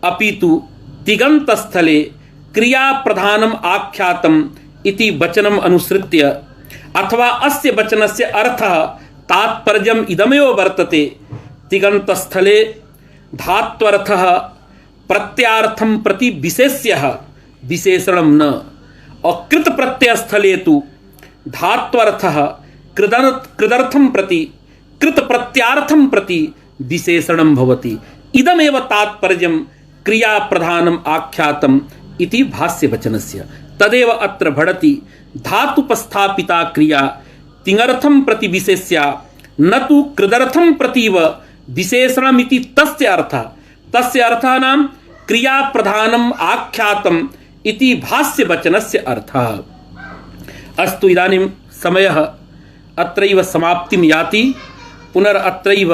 अपितु तिङन्तस्थले क्रियाप्रधानम् आख्यातम् इति वचनम् अनुसृत्य अथवा अस्य वचनस्य अर्थः तात्पर्यम् इदमेव वर्तते। तिङन्तस्थले धात्वर्थः प्रत्यार्थं प्रति विशेष्यः विशेषणं न, और कृत प्रत्ययस्थले तु धात्वर्थः कृदर्थं प्रति कृत प्रत्यार्थं प्रति विशेषणं भवति। इदमेव तात्पर्यं क्रिया प्रधानम् आख्यातम् इति भाष्यवचनस्य। तदेव अत्र भणति धातुपस्थापिता क्रिया तिङर्थं प्रति विशेष्या न तु कृदर्थं प्रतीव विशेषणमिति तस्य अर्थः। तस्य अर्थः नाम क्रिया प्रधानम् आख्यातम् इति भाष्यवचनस्य अर्थः। अस्तु, इदानीं समयः अत्रैव समाप्तिं याति। पुनरत्रैव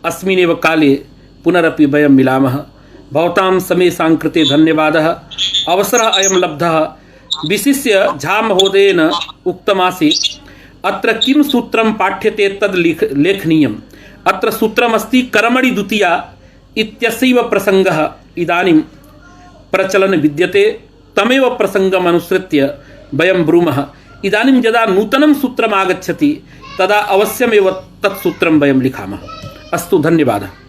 अस्मिन्नेव काले पुनरपि वयं मिलामः। भवतां समेषां कृते धन्यवादः। अवसरः अयं लब्धः। विशिष्य झा महोदयेन उक्तमासीत् अत्र किं सूत्रं पाठ्यते तद् लेखनीयम्। अत्र सूत्रमस्ति कर्मणि द्वितीया इत्यस्यैव प्रसङ्गः इदानीं प्रचलन् विद्यते। तमेव प्रसङ्गम् अनुसृत्य वयं ब्रूमः। इदानीं यदा नूतनं सूत्रम् आगच्छति तदा अवश्यमेव तत् सूत्रं वयं लिखामः। अस्तु, धन्यवादः।